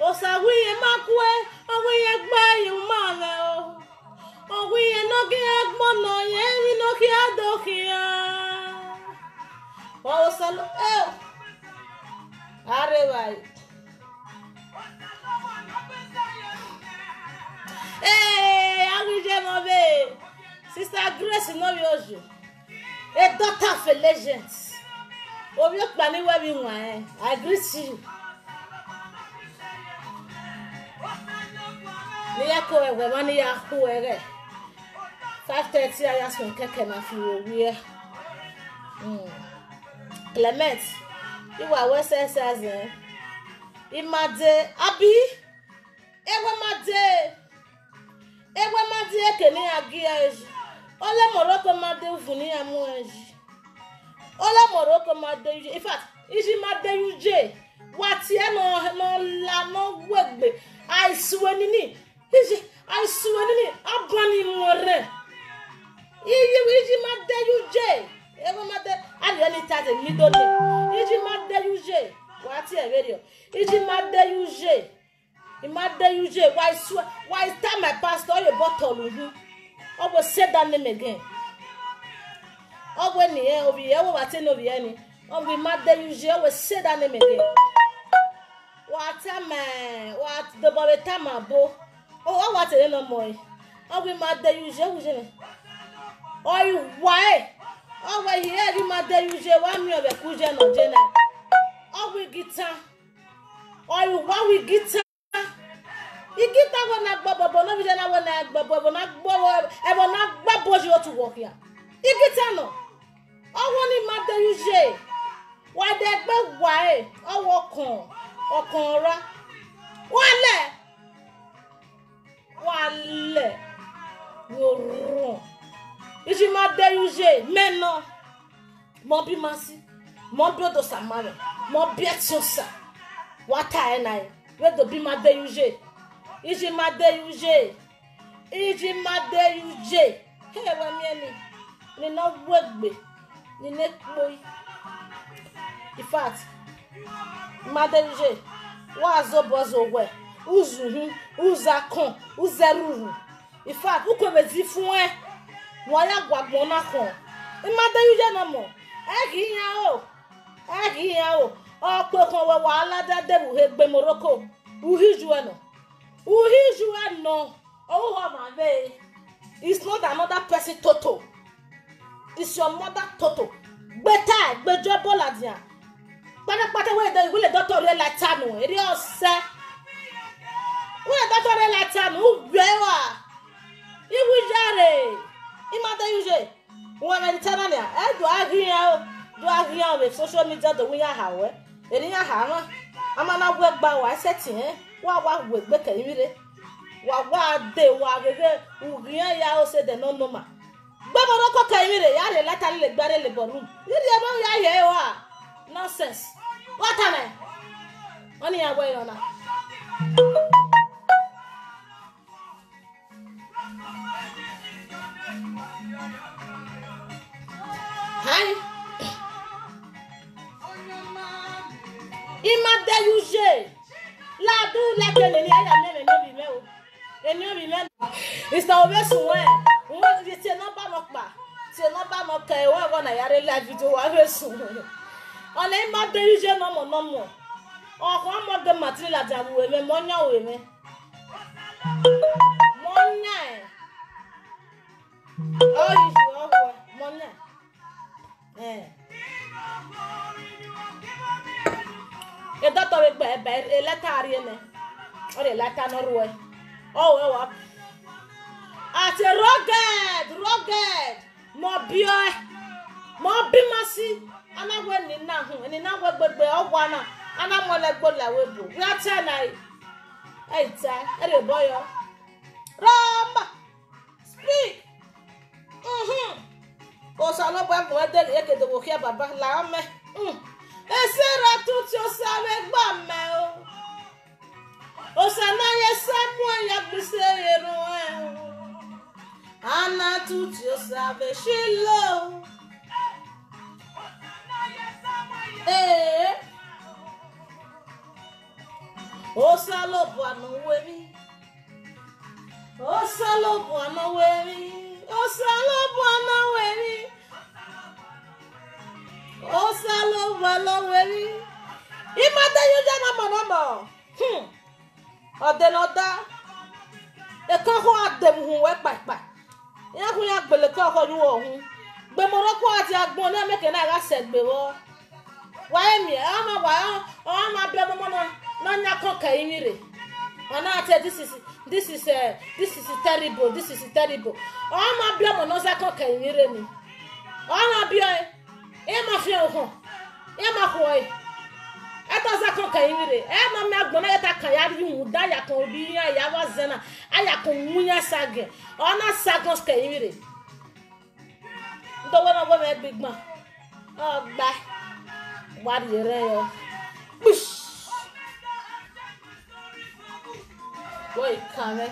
o sa we makwe o we ya gba ma le o we no ki agbona ye mi no ki adokia o sa lo are vai Sister Grace no yojo a daughter of a legend obi opani we bi wan I greet you ni ya ko ewe mani ya ku ere 5:30 aya so keke na fi owi Clement. You are West Says. Imade Abi. Ewe made kene agiaj. Ole Morocco made ufuni amuaj. Ole Morocco made. In fact, iji made uje. Wati no la no wegbe. I swenini. I swenini. Abani more. Iji made uje. Ewe made. Ali any tate middle name. Iji made uje. Wati e radio. Iji made uje. Imade uje. Why tell my pastor your bottle? I will say that name again. Oh, when the air over here, what I know, any. Oh, we made uje. I will say that name again. What the boy time abo? Oh, what a no more. Oh, we made uje. Oh, why? Oh, why here you made uje? 1 million of Kuja no Jenna. Oh, we guitar. Oh, why we guitar? Igita wona gbabo no bi na wona gbabo na gbabo e wona gbabo je to work here. Igita no. Owoni made uje. Wa de gbe wa e, owo okan ra. Wale. Wo. Iji made uje meno. Mo bi masi. Mo bi do samare. Mo bi etiosa. Wata enai. We do bi made uje. Iji made uje. Hey, wamieni. Ni no wegbe. Ni nekboy. In fact, made uje. Wa zobozo we. Uzuhu, uzakon, uzeruru. In fact, ukwebezi fun e. Won ya gwagbon na kon. Made uje no mo. Egi ya o. Ope kon we wa alada debu hegbe Morocco. Uhiju eno. Uhiju no. Oh my baby. It's not another person Toto. It's your mother Toto. Better, bejo bola dia. Pata we the doctor re la tanu. Eri ose. We doctor re la tanu. Ubewa. Iwujare. Imade uje. We me tana nia. Do agria with social media do we hawe. Eri ya ha. Amana we gba wa setting wa we gbe kan ire. Wa de wa gege ugrian ya o se de no no ma gbe Morocco kan ire ya re latale le gbare le borun iri e mo ya ye wa nonsense what am I oni ya we na hi imade uje la du la kele ni aya me no bi me o eni o bi me is na obe sun e won ti se no ba mo pa se no ba mo ka e won na yare la video wa be sun ona imade uje no mo o ko mo de material ja wo me mo nya we me mo nya e o yi ju o wo mo nya e doctor we gbe e letter ari ene o le letter no ruwe oh we wa at rugged mo bi masi ana we ni na we gbegbe ogwa na ana mo le gbo la we bo we ata na eita e re boyo ramba speak o sa no bo mo de e ke de wo kia baba la me esera tuti o sabe gba me o sa na ye Samuel ya bisero ana tuti o sabe shilo o salo buano wemi imade uje na mo odenoda e kan ho adem hu we papa ya hu ya gbele kan ho yu ohun gbe Morocco ati agbon na meke na ga segbe wo wa emi o ma be mo no nya kan ka imire ona ate this is terrible o ma be mo no za kan ka imire ni o ma bi e ma fi ohun Yama hoy. Eto za kon kayire. E ma me agbona yeta kayari muda ya kon bi ya wa zena. Aya kon munya sage. Ona sagos kayire. Ndo wona go me big man. Oh gba. Wa yere yo. Push. Boy come.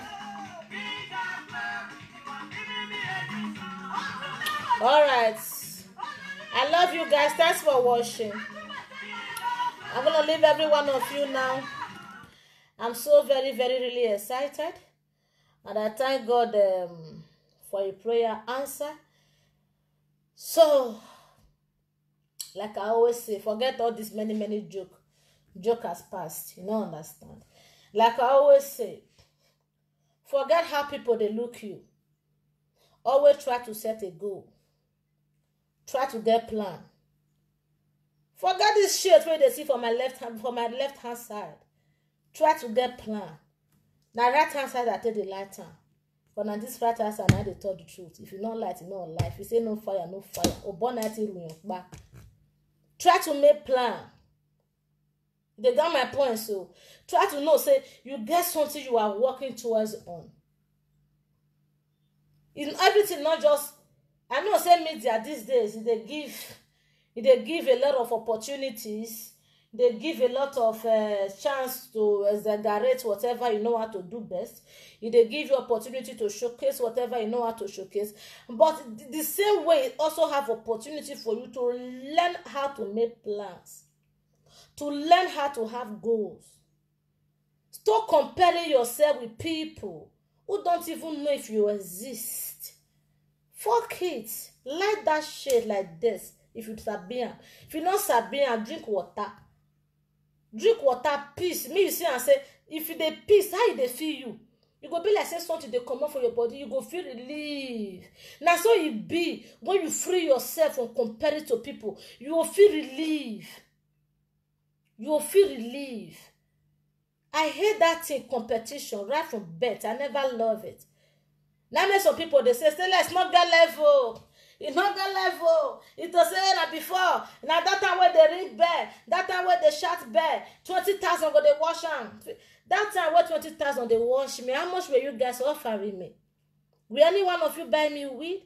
All right. I love you guys. Thanks for watching. I'm gonna leave every one of you now. I'm so very, very, really excited, and I thank God for a prayer answer. So, like I always say, forget all this many joke. Joke has passed. You don't understand. Like I always say, forget how people they look you. Always try to set a goal. Try to get plan. Forget this shit where they see for my left hand side. Try to get plan. Now right hand side I tell the light hand. But now this right hand side now they tell the truth. If you don't light, you know life. If you say no fire, no fire. Or born at back. Try to make plan. They got my point. So try to know, say you get something you are working towards on. In everything, not just I know say media these days they give a lot of opportunities. They give a lot of chance to exaggerate whatever you know how to do best. They give you opportunity to showcase whatever you know how to showcase. But the same way, it also have opportunity for you to learn how to make plans, to learn how to have goals. Stop comparing yourself with people who don't even know if you exist. Fuck it. Like that shit like this. If you sabi, if you not sabi, drink water. Drink water, peace. Me, you see and say, if you dey peace, how they feel you? You go be like say something they come out for your body. You go feel relief. Now so it be when you free yourself from comparing to people. You will feel relief. You will feel relief. I hate that thing, competition, right from birth. I never love it. Now make some people they say let's not get level. It's not get level. It was saying that before. Now that time where they ring bell, that time where they shout bell, 20,000 go they wash them. That time where 20,000 they wash me. How much were you guys offering me? Will any one of you buy me weed?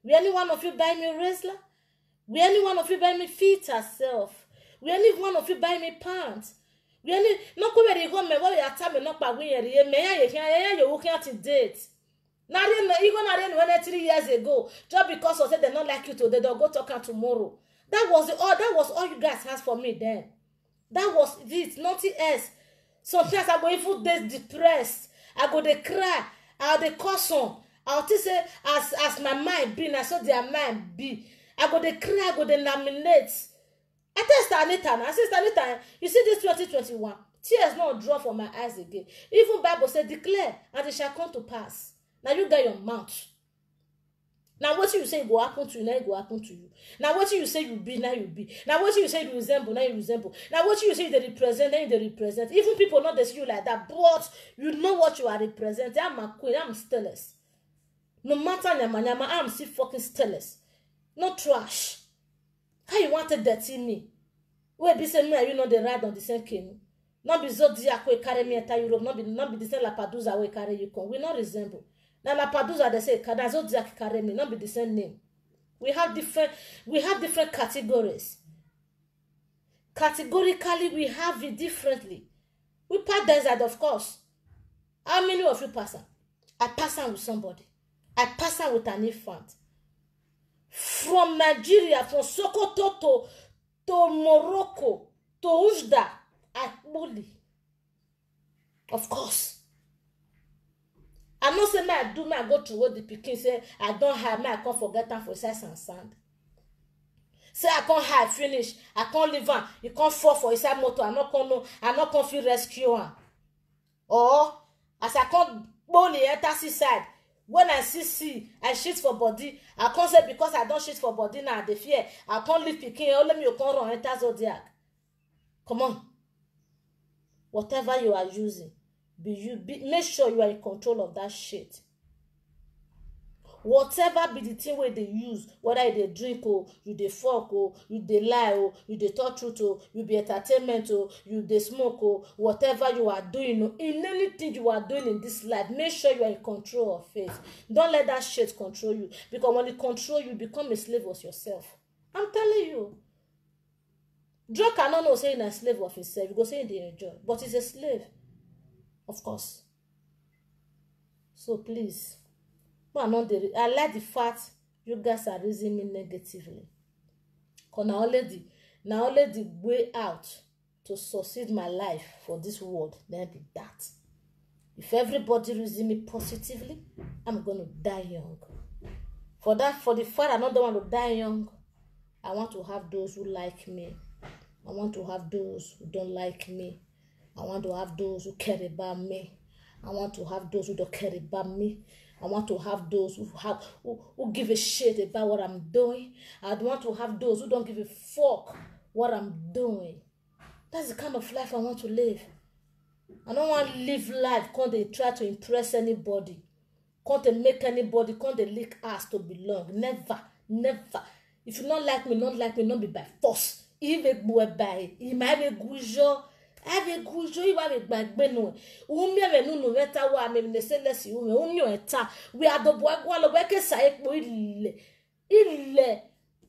Will any one of you buy me wrestler? Will any one of you buy me feet herself? Will any one of you buy me pants? Will any no go where you go me what you tell me not pa win here me you working out in date. Now, even when 3 years ago, just because of say they don't like you today, they'll go talk tomorrow. That was all you guys has for me then. That was it, nothing else. Sometimes I go even depressed. I go they cry. I they curse on. I'll say as my mind be, I saw their mind be. I go they cry. I go they laminate. I tell Stanita now. I say Stanita, you see this 2021, tears not draw from my eyes again. Even Bible said declare and it shall come to pass. Now you got your mouth. Now what you say go happen to you, now it go happen to you. Now what you say you be, now you be. Now what you say you resemble, now you resemble. Now what you say they represent, now they represent. Even people not they see you like that, but you know what you are representing. I'm a queen, I'm stateless. No matter nyama, I'm still fucking stateless. No trash. How you want to dirty me? Where be say me and you know they ride on the same canoe? Not be Zodiac we carry me enter Europe, not be the same Lapadusa we carry you come. We not resemble. Now Lapadusa they say Zodiac carry me, not be the same name. We have different categories. Categorically we have it differently. We pass desert, of course. How many of you pass on? I pass on with somebody. I pass on with an infant. From Nigeria, from Sokoto to Morocco, to Ujda, Akbuli. Of course. I'm not saying I go to what the Peking say, I don't have, I can't forget them for size and sand. Say I can't have finish, I can't live on, you can't fall for inside motor, I'm not gonna feel rescue one. Or, as I can't only enter seaside, when I see, I shit for body, I can't say because I don't shit for body now, the fear, I can't live Peking, let me you can't run enter Zodiac. Come on. Whatever you are using, make sure you are in control of that shit. whatever be the thing where they use, whether they drink or you dey fuck or you dey lie or you dey talk truth or you be entertainment or you dey smoke or whatever you are doing, in anything you are doing in this life, make sure you are in control of it. Don't let that shit control you, because when it control you, become a slave of yourself. I'm telling you. Drug cannot know say he's a slave of himself. You go say they enjoy, but he's a slave, of course. So please, I like the fact you guys are raising me negatively. Cause now only the way out to succeed my life for this world, then be that. If everybody raising me positively, I'm gonna die young. For the fact I don't want to die young, I want to have those who like me. I want to have those who don't like me. I want to have those who care about me. I want to have those who don't care about me. I want to have those who give a shit about what I'm doing. I want to have those who don't give a fuck what I'm doing. That's the kind of life I want to live. I don't want to live life can't they try to impress anybody. Can't they make anybody, can't they lick ass to belong. Never, never. If you don't like me, not be by force. If a boy by, he might be gujo. Ave gujo iwa be gbagbe no umi ave no meta wa me ne se lesi umi eta we adobo agwa lo be ke sa epo ile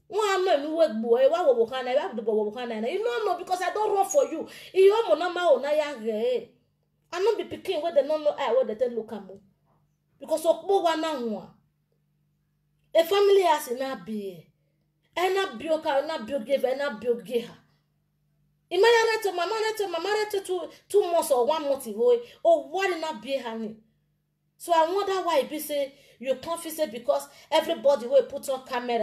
won am mi we gbo e wa wo kan na wa adobo wo kan na you know because I don't run for you e o mo na ma o na ya re I no be pikin we they no know I we they look am because okpo wa na ho a family has na be na bioka na biogeve na biogeha. Imagine mama 2 months or 1 month or what not be honey. So I wonder why it be say you confess because everybody will put on camera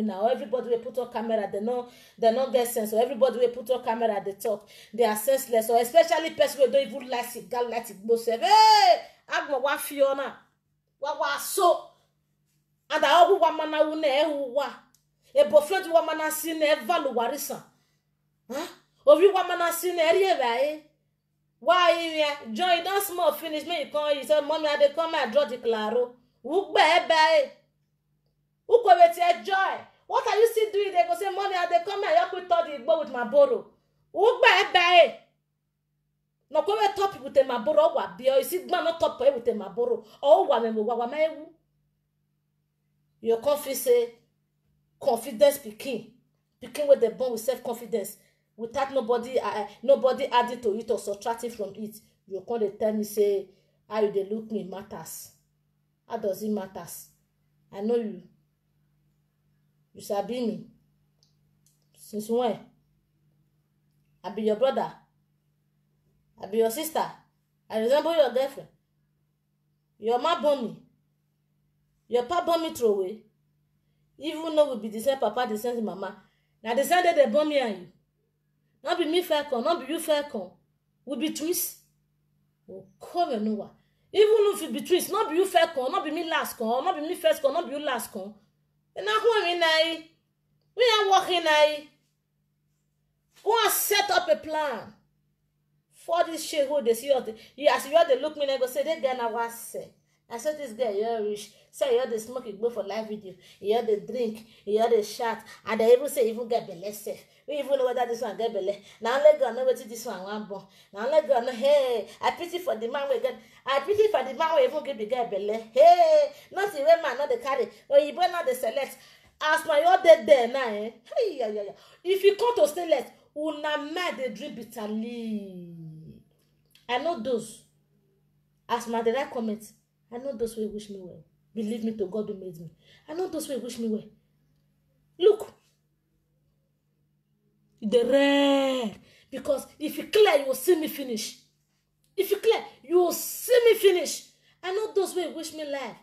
now. Everybody will put on camera, they not get sense. So everybody will put on camera, they talk, they are senseless. So especially people who don't even like cigar, like it go say, hey, I'm wa Fiona. Wa so and I hope woman na une wa. A boyfriend woman na sin ever warisa. Huh? Ovi woman seen area right? Why joy don't small finish me you call you say mommy I dey come and draw the claro. Who bye? Who go with joy? What are you still doing? They go say mommy I dey come and help with all the go with my borrow. Who bye? No go with top with my borrow wa be you see man not top with my borrow. Oh wa me wa ma ewu. Your confidence speaking with the born with self-confidence. Without nobody adding to it or subtracting from it, you can't tell me say how you dey look me matters. How does it matters? I know you. You sabi me. Since when? I be your brother. I be your sister. I resemble your girlfriend. Your ma born me. Your papa born me throw away. Even though we be the same papa, the same mama. Now the same day they born me and you. Not be me fair con, not be you fair con. We be twins. Oh, come and know. Even if you be twins, not be you fair con, not be me last con, not be me first con, not be you last con. And now who am I? We are working I. Go and set up a plan for this shit who they see. As you they look me and go say they gonna was say. I said this guy you're rich. Say you the smoke you go for live video. You the drink, you the shot, and they even say even get belly safe. We even know whether this one get belly. Now let go know what this one born. Now let go know hey, I pity for the man we get. I pity for the man we even get the guy belly. Hey, not the way man not the carry. Or you better not the select. As my you're dead there now, eh? Hey, yeah. If you come to stay late, una mad they drink bitterly. I know those. As my did I comment? I know those who wish me well. Believe me to God who made me. I know those who wish me well. Look. The rare. Because if you clear, you will see me finish. If you clear, you will see me finish. I know those who wish me life.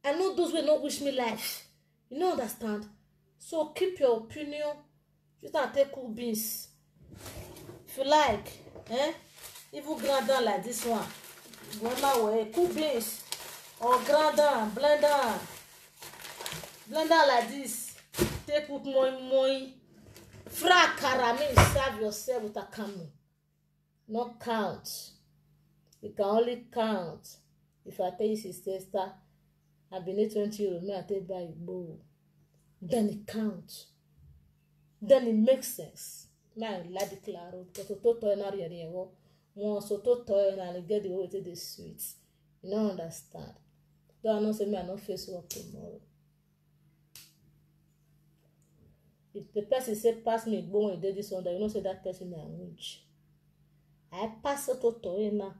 I know those who not wish me life. You don't understand? So keep your opinion. You don't take cool beans. If you like, even grander like this one. Go way, cool beans. Or grander, blender like this. Take with moi. Fra caramel, serve yourself with a camel. Not count. You can only count if I tell you sister, I've been 20 euro, me I take buy Igbo. Then it counts. Then it makes sense. Man, like the claro, because to toy na really one so to toy na get the way to the sweet. You don't understand. Don't know say me I no face work tomorrow. If the person say pass me Igbo when he did this one, you know say that person na witch. I pass it to toy na.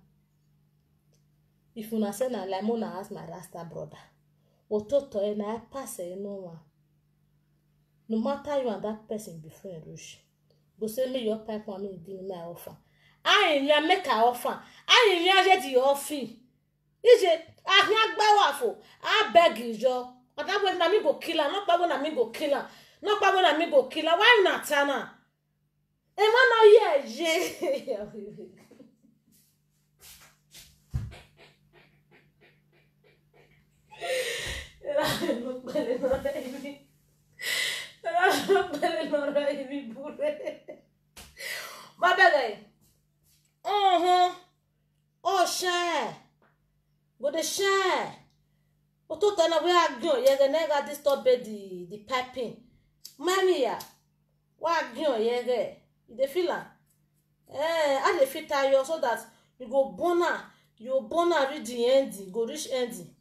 If una say na like mona ask my Rasta brother. Ototo na I pass it no one. No matter you and that person be friend rush. Go send me your pipe and me give me my offer. I ain't make a offer. I ain't get the offer. Is it? I can't buy waffle. I beg you, Joe. But that when me go kill her, not when I me go kill her. Not when I me go kill her. Why not, Tana? And one yeah. Oh, share. Go the share. Oto tana we agyo yege nega disturb the piping. Mami ya. Wa agyo yege. You dey feel am? I dey fit tire so that you go bona reach the ending, go reach ending.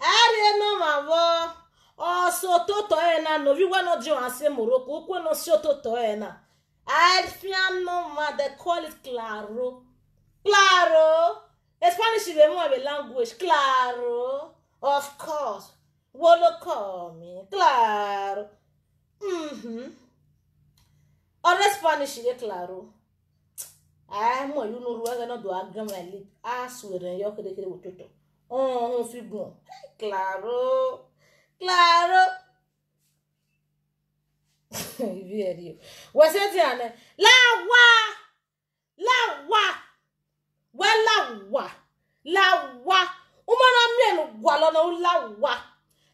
I no mavo. Oh, so toto ena no vi wano jo anse Morocco. Ukwe no so toto ena. I feel no ma they call it claro. Claro. Spanish is a language. Claro. Of course. Wolo call me. Claro. Ore Spanish is claro. Mo you know we're gonna do a grammar lip. I swear you could get with toto. Oh, fi bon. Claro. Claro. Very. What's it ane? Lawa. Umana mienu gwalo na lawa.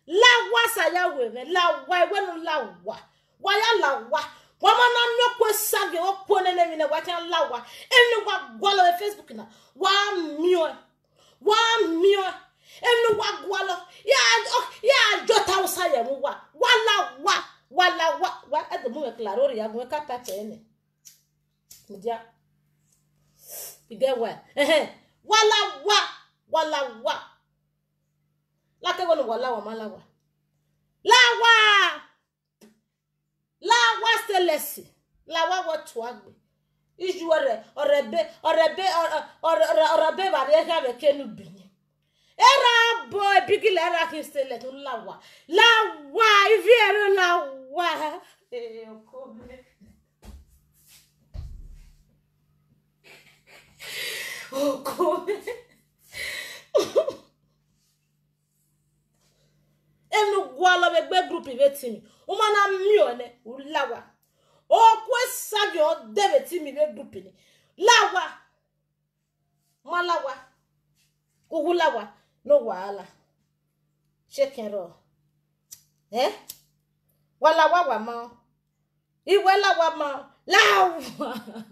Lawa saya weme. Lawa wenu lawa. Waya lawa. Wamana myo sage opone ne mine wakan lawa. Eni wa gwalo e Facebook na. Wa mio. Eni wa gwalo. Ya jota usaya mu wa. Wala at the moment claro ya gwe kata chene. Mudia. You get what? Wala. Lake wono wala malawa. Lawa stelesi. Lawa wotwagbe. Ijuore orebe bareka be kenu bini. Era boy bigile era kistele to lawa. Iviero lawa. Okome. Enu gwala be group vetimi. Umana mione ulawa. Okwe sagyo devetimi be group ni. Lawa. Malawa. Ugulawa. No wala. Shekero. Wala ma. Iwela wa ma. Lawa.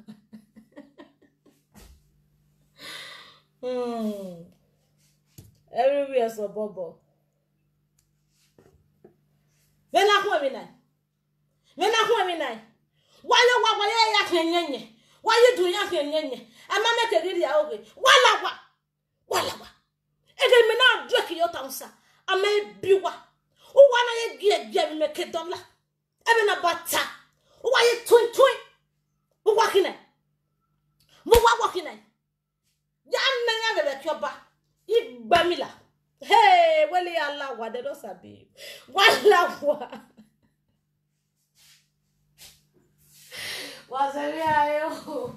Everywhere's a bubble. Vena kwa mina. Why ya kenyenye? Why you do ya kenyenye? Ama make a video oge. Wala. Ege me na drink your tansa. Ama biwa. Uwana ye gie me ke dollar. Ebe na bata. Uwa ye twin. Uwakine. Jamna ya be kyoba. Igbamila. Hey, wele Allah wa de do sabi. Wala. Wasabiayo.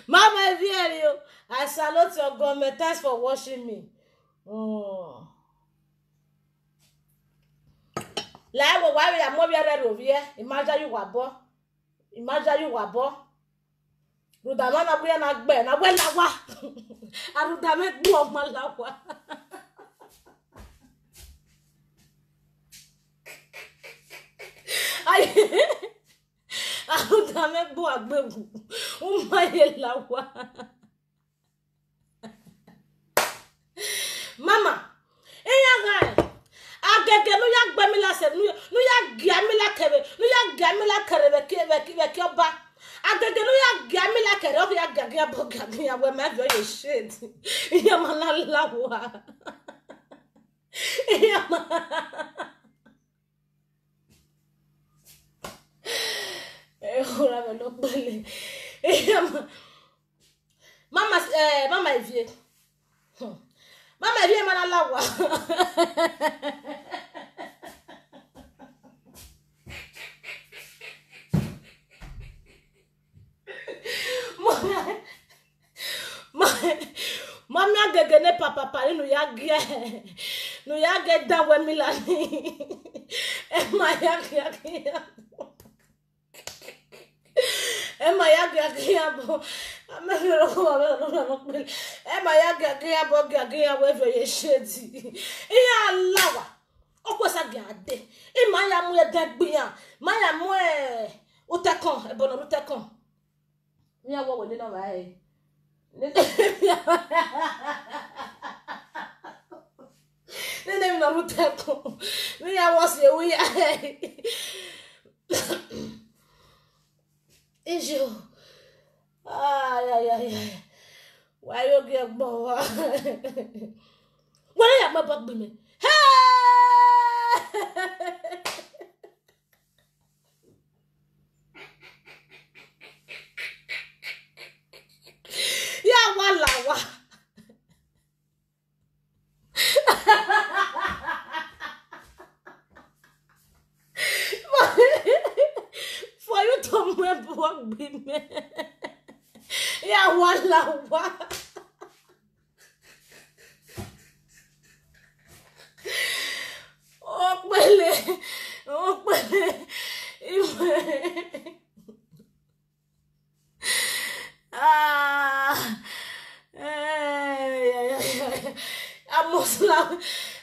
Mama Vierio, I salute your government. Thanks for watching me. Like why we are more over here. Imagine you wabo. Rudamana buya na gbe na welawa. Arudame gbo omalawa. Arudame gbo agbewu. Umaye lawa. gbemila se nu ya gamila kebe nu ya gamila kere be ke oba agege nu ya gamila kere o ya gage abo gage ya we ma do ye shit ya mala lawa ya ma ora me no bele ya mama evie mama evie mala lawa Mami agege ne papa pari no ya da we milani e ma ya bo amero ko e ma ya bo we very shady iya lawa okwesa gade e ma ya mu e dagbe ya ma ya mu e utekon e bono utekon mi awo we ni no ba e Nene mi no utekon mi awo se we Ijo. Ay. Why you get bo? Why you my back me? Hey! Ya wala. For you to me walk be me. Ya wala. Oh, pele.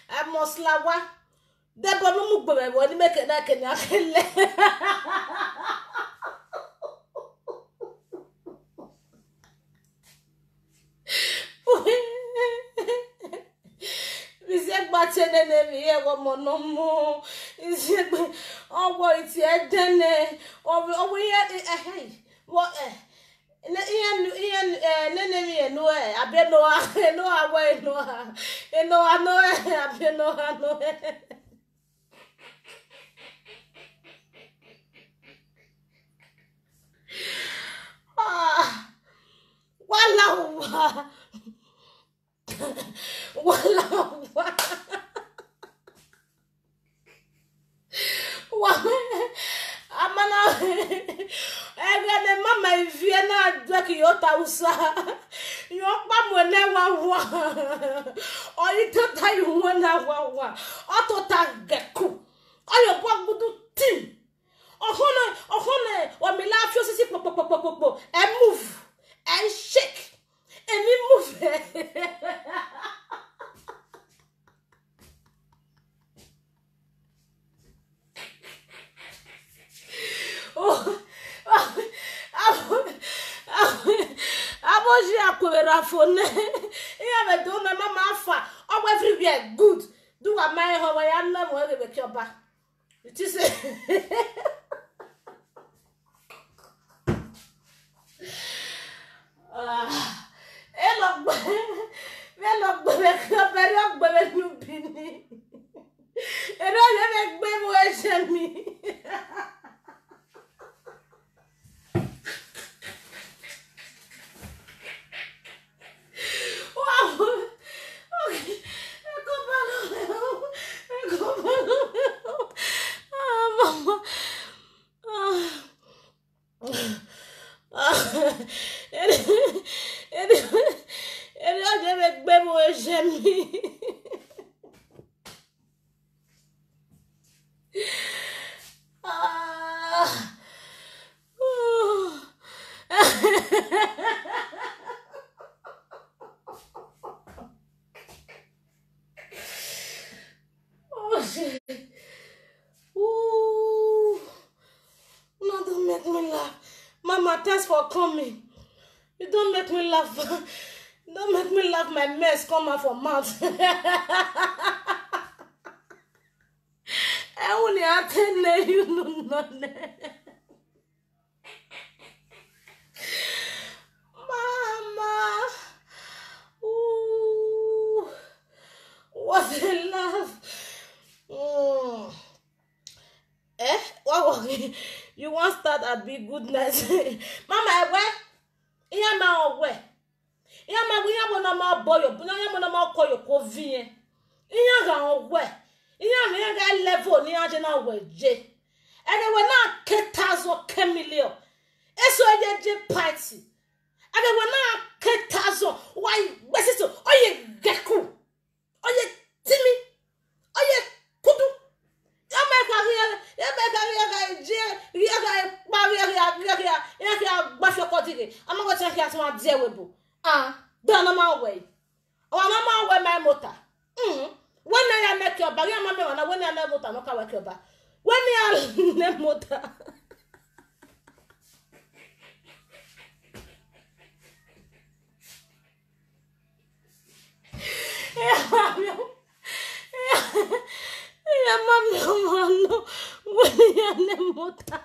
I must la wa. Debo no mu gbe bo ni make na kenya kele. Nene mi e wo mono mo isegbe owo iti e dene owo ye hey what nene mi enu e abeno eno awo eno ano abeno ano wala Amana ebe mama ivie na dweki yota usa yo pa mo ne wa o itota yu na wa otota geku ayo bo gudu tin ohone o mi la fio sisi popopopopo and move and shake and move Aboji akwera phone. Iya me do na mama afa. Oh everywhere good. Do what my ho ya na mo e be kyoba. It is Elo gbe kyoba ro gbe nu bini. Ero le me gbe mo e se mi. Mama, thanks for coming. You don't make me laugh. Don't make me laugh. My mess come out from mouth. only attend you no. Mama. Ooh. What a love. What you want to start at big goodness? Mama, where? Yeah, ma where? Yeah, ma we have no more boy, but no more call your convenient. Yeah, go where? Yeah, me ga level ni anje na weje. And we na ketazo kemilio. Eso je party. And we na ketazo. Why? What's it? Oye geku. Oye timi. Oye kudu. I'm not going to get my deal with done my way. Oh, I'm on my way, my motor. When I make your bag, I'm a when I never thought I work your back. When I never motor. Mama, when you never motor.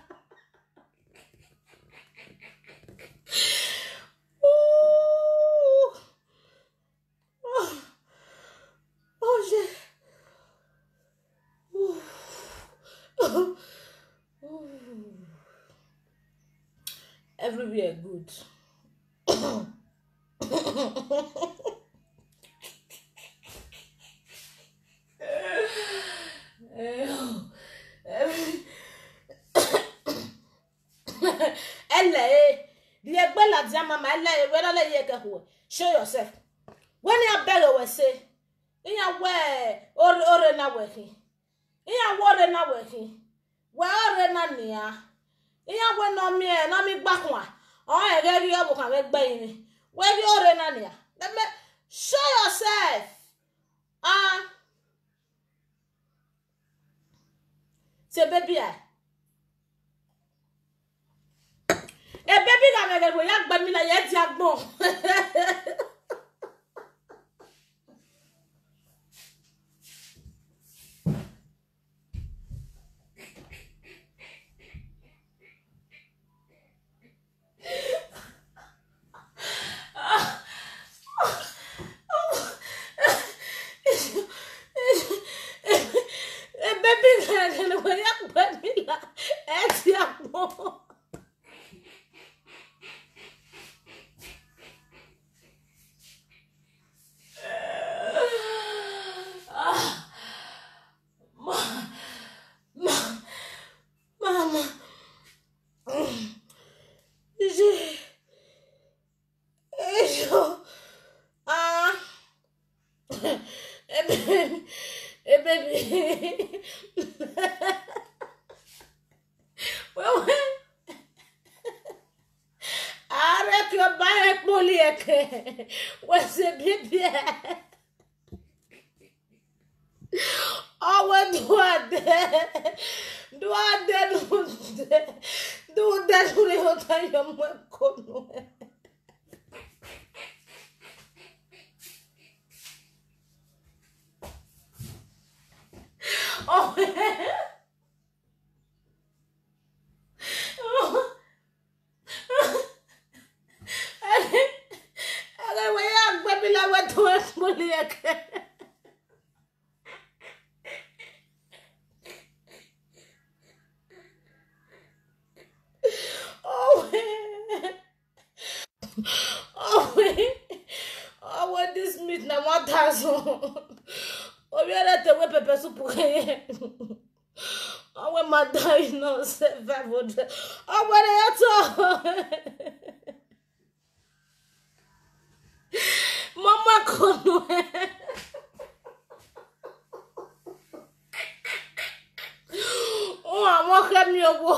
Everywhere good. Show yourself. When you beggar will say, in your way or not working. In your water not working. Well, not near. In your way no me, not me back one. Oh, I gave you up and make baby. Where you are not near. Let me show yourself. Say, baby, a baby got a good young, but me like yet young more. What's it, baby? Oh, what do I do? Do that to the whole time your mom could. Oh, oh, what this meat na 1,000. Oh, we are the way pepper soup. Oh, when my dad no 500. Oh, what are you? Mama kono. Oh, I want to your wo.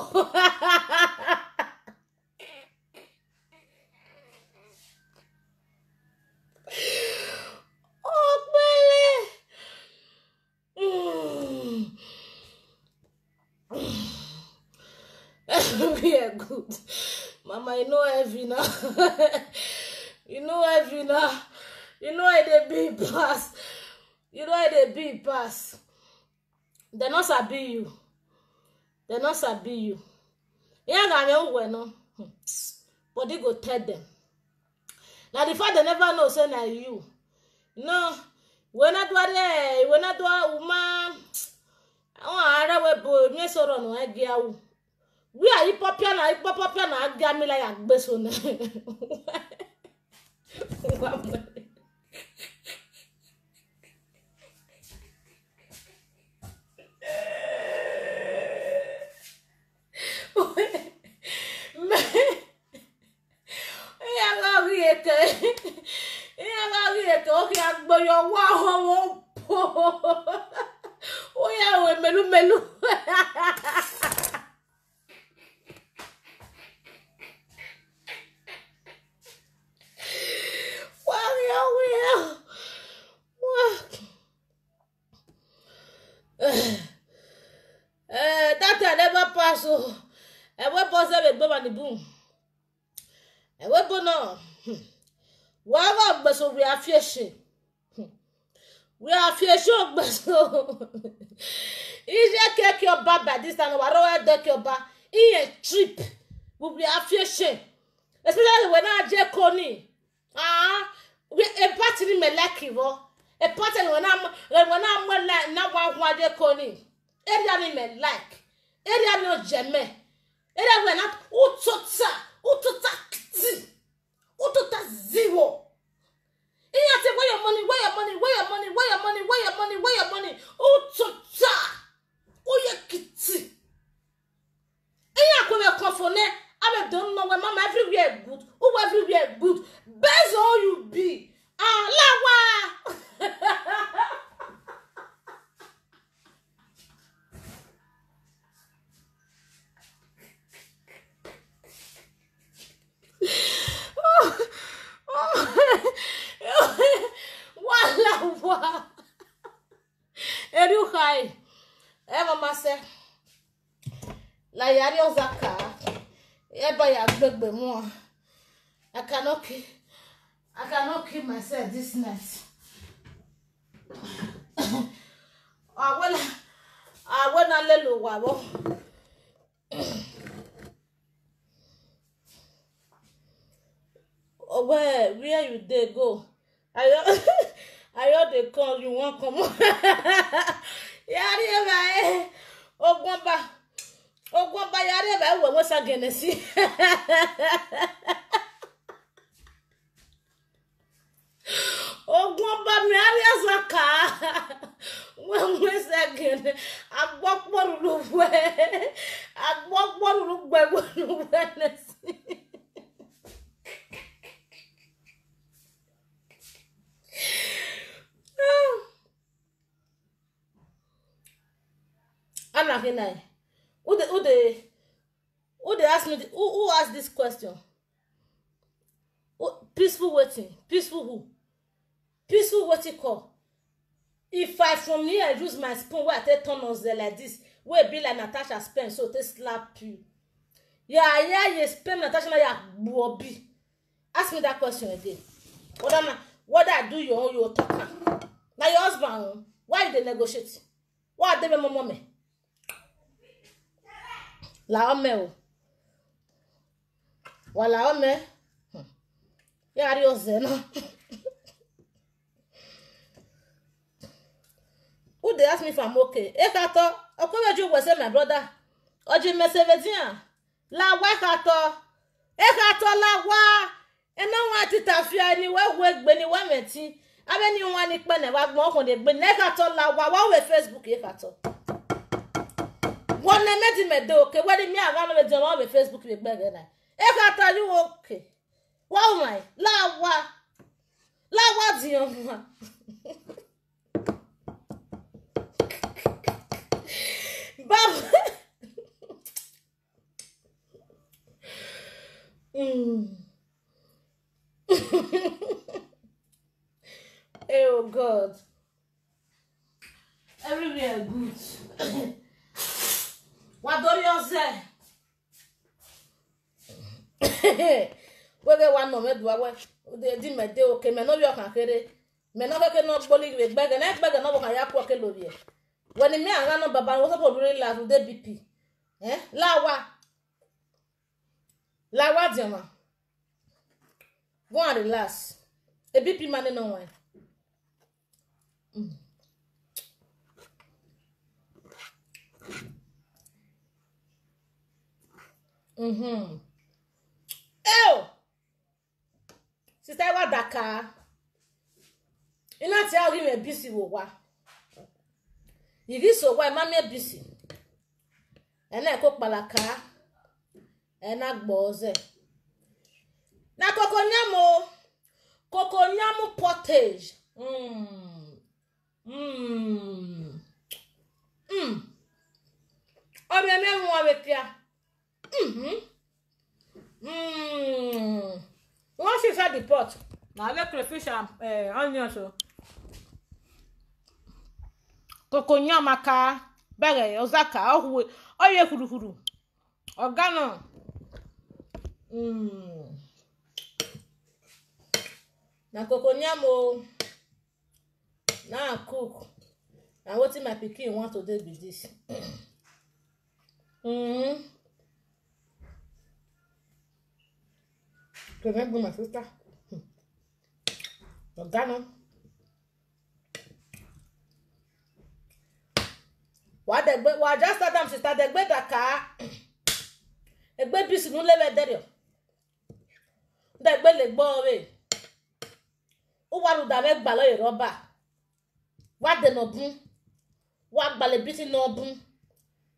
We are good. Mama, you know every now. You know every now. You know I dey big pass. You know I dey big pass. They not sabi you. They not sabi you. Yeah, I know no. But they go tell them. Now the fact they never know say na you. No, when I do woman. I ara we bo me sọ̀rọ̀ no agi awu. We are hipopia na agi mi la ya gbe so na. Okay, I'm going to wow. Oh, yeah, melu. That I never pass. I went pass with Bob and the boom. I went no. Why but so we are fishing. We are fishing, but so. Is your your bag by this time? Or deck your bag? In a trip, we are fishing. Especially when I J. Connie. We a party in me like you. A party when I'm like now one J. Connie. Area me like. Area no jemme. Area when not utota zero. You say where your money. Utota. Oye kiti. You come confone. I don't know where mama everywhere good. Who everywhere good. Best all you be. Lawa. Wala. Eru hai. Mama say. La yari ozaka. Eba ya gbegbe mo. I cannot keep myself this night. I wanna lelo wabo. Oh, where you dey go? I heard they call you won't come. Yari eba Ogwamba yari eba we wasa genesi. Ogwamba mi ari azaka. We wasa gene. Agbokpo lu we. Anna Kenai. Who they ask me who asked this question? Peaceful waiting. Peaceful who? Peaceful waiting call. If I from here use my spoon where I take turn on there like this, where be like Natasha spend so they slap you. Yeah, you spend Natasha like Bobby. Ask me that question again. What I do your talk. Now your husband, why they negotiate? Why they be my mommy? La ome wala ome yari ozena. Who they ask me if I'm okay? Ekato okomeju we say my brother oji mesevedin la wa ekato la wa ena wa titafia ni we gbe ni wa meti abeni wa ni pe ne wa gbon okun de gbe ekato la wa we Facebook ekato. One met me do okay. Where me around with on the Facebook we beg na. If I you okay. Wow my la dion. Bab. Oh God. Everywhere good. What do you say? Wege one moment do awe. De di me de okay me no bi okan kere. Me no keke no boli we gbege na gbege no bo kan ya ku oke lo bi e. when me and no baba was supposed to relax with the BP. Lawa Diama. Go and relax. A BP man no one. Ew. Sister wa Dakar. You know tell him a busy wo. If this so why mommy busy. And I cook balaka. And I boze. Na kokonyamo pottage. Obeme mo awepia. Once inside the pot. Now let crayfish and onion so. Kokonyama ka bere ozaka oye huru. Organo. Na kokonyamo na cook. And what my pikin want to do with this? Remember my sister? Organo. What just Adam sister the gbe Dakar. Egbe bisi nu lewe derio. Degbe le gbo we. O wa ru da me gba lo iroba. Wa de no bun. Wa gba le bisi no bun.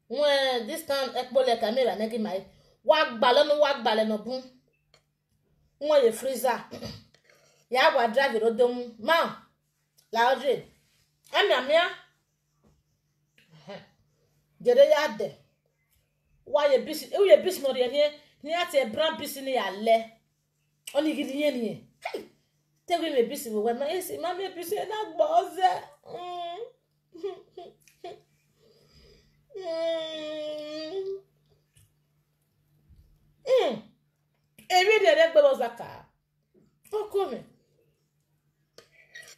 When this time ekpo le camera negi mai. Wa gba lo no wa gba le no bun. Won ye freezer. Ya wa drive ro domu. Ma. La oje. Amia. Jere ya de. Why you busy? Oh, you busy not here. Ni ati e brand busy ni ale. Oni gidi yen ni. Hey, tell me busy we when my say mama busy na gboze. Ebi de re gbo zaka. O come.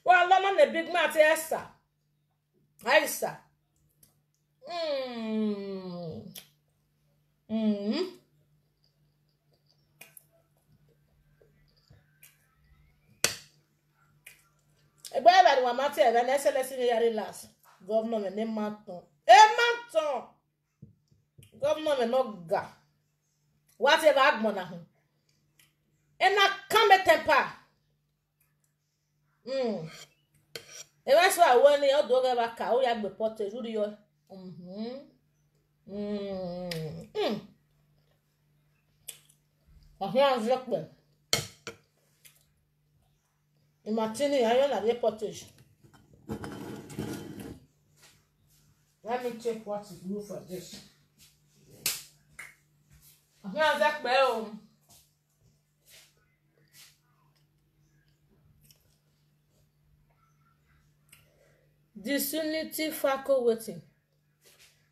Wa lama na big mat esa. Aisa. Everybody want matter and SLS in your relax. Governor me name Manton. Manton. Governor me no ga. Whatever agmona ho. And na come temper. E wa so awon ni odo ga ba ka o ya gbe portage uri yo. Ahia zakbe. Imatini ayo na portage. Let me check what is new for this. Ahia zakbe o. Disunity Fako waiting.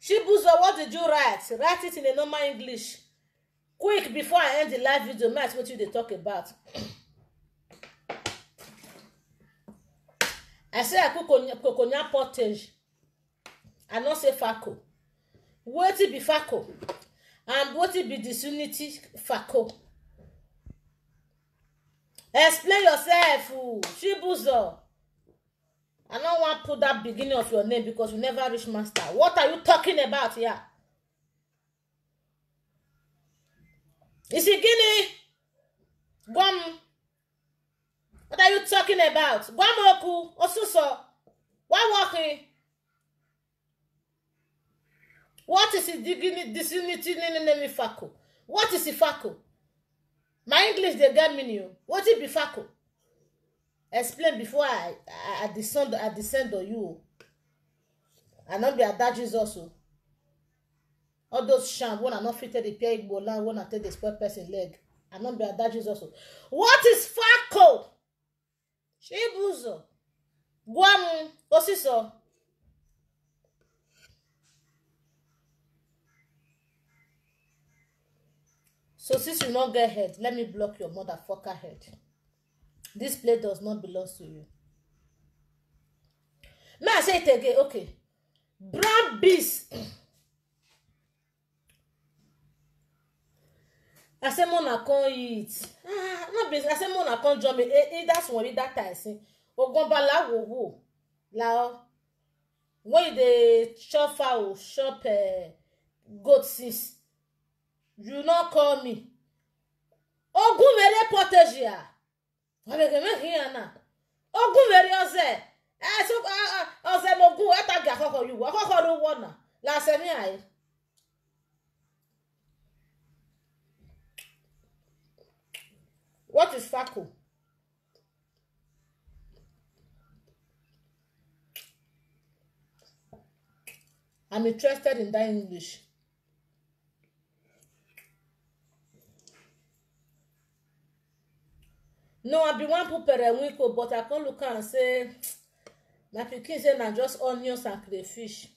Shibuzo, what did you write? Write it in a normal English. Quick, before I end the live video, match what you they talk about. I say I cook coconia pottage. I not say Fako. What it be Fako? And what it be disunity Fako? Explain yourself, Shibuzo. I don't want to put that beginning of your name because you never reach master. What are you talking about here? Is it Guinea? Guam. What are you talking about? Guamoku, Osuso. What walking? What is it? Disunity name Fako? What is Fako? My English they get me new. What it be Fako? Explain before I descend on you. I not be at that Jesus also. All those sham when I not fitted the pair Igbo land when I take the sport person leg. I not be at that Jesus also. What is Fako? Shibuzo. Guam Osiso. So since you not get head, let me block your motherfucker head. This plate does not belong to you. May I say it again? Okay. Brown beans. I say mona con eat. No be. I say mona con join me. That's one that time. See, ogon bala wo. La when they chop fowl, chop goat since you not call me. Ogun mere protege ya. Wabege me here na. Ogun mere ose. So ose mo gun eta ga koko you. Koko do wona. La se mi ai. What is fako? I'm interested in that English. No, I be one put periwinkle, but I can't look and say my pikin say na just onions and crayfish.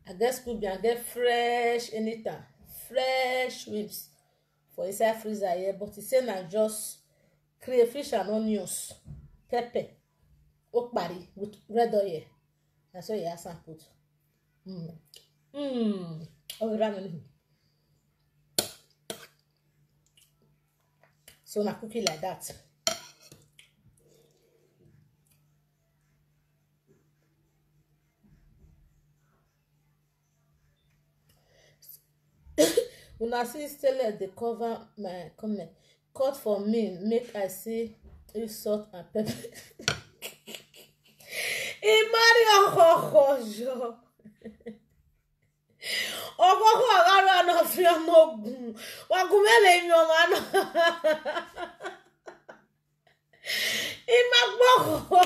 I guess could be and get fresh anytime. Fresh shrimps for inside freezer here, but he say na just crayfish and onions, pepper, okpari with red oil. That's what he has and put. Oh, ramen. So na cook it like that. Una see still dey cover my comment. Cut for me, make I see if salt and pepper. Imari okokojo. Okoko agara na fi omogun. Wagumele mi o ma na. Imagboko.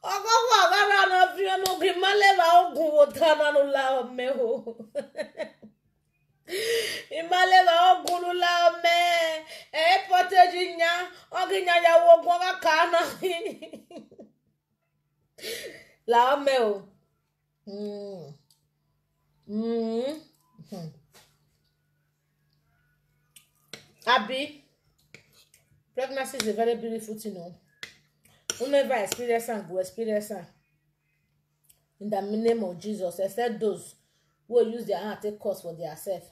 Okoko agara na fi omogun maleva ogun otana no la me ho. Imaleva ogun la me. Poteji nya, oginya ya wo gwa kana. La me o. Abi, pregnancy is a very beautiful thing, no? Who never experience and go experience and in the name of Jesus, except those who use their hand take course for themselves.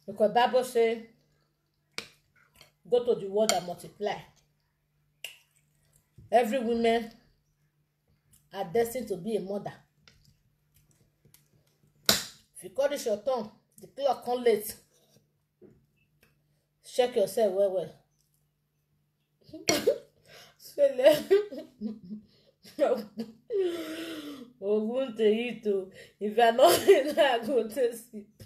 Because Bible say, go to the world and multiply. Every woman are destined to be a mother. If you cut it your tongue, the clock come late. Check yourself well. Ogun to eat too. If you're not in that, go to sleep.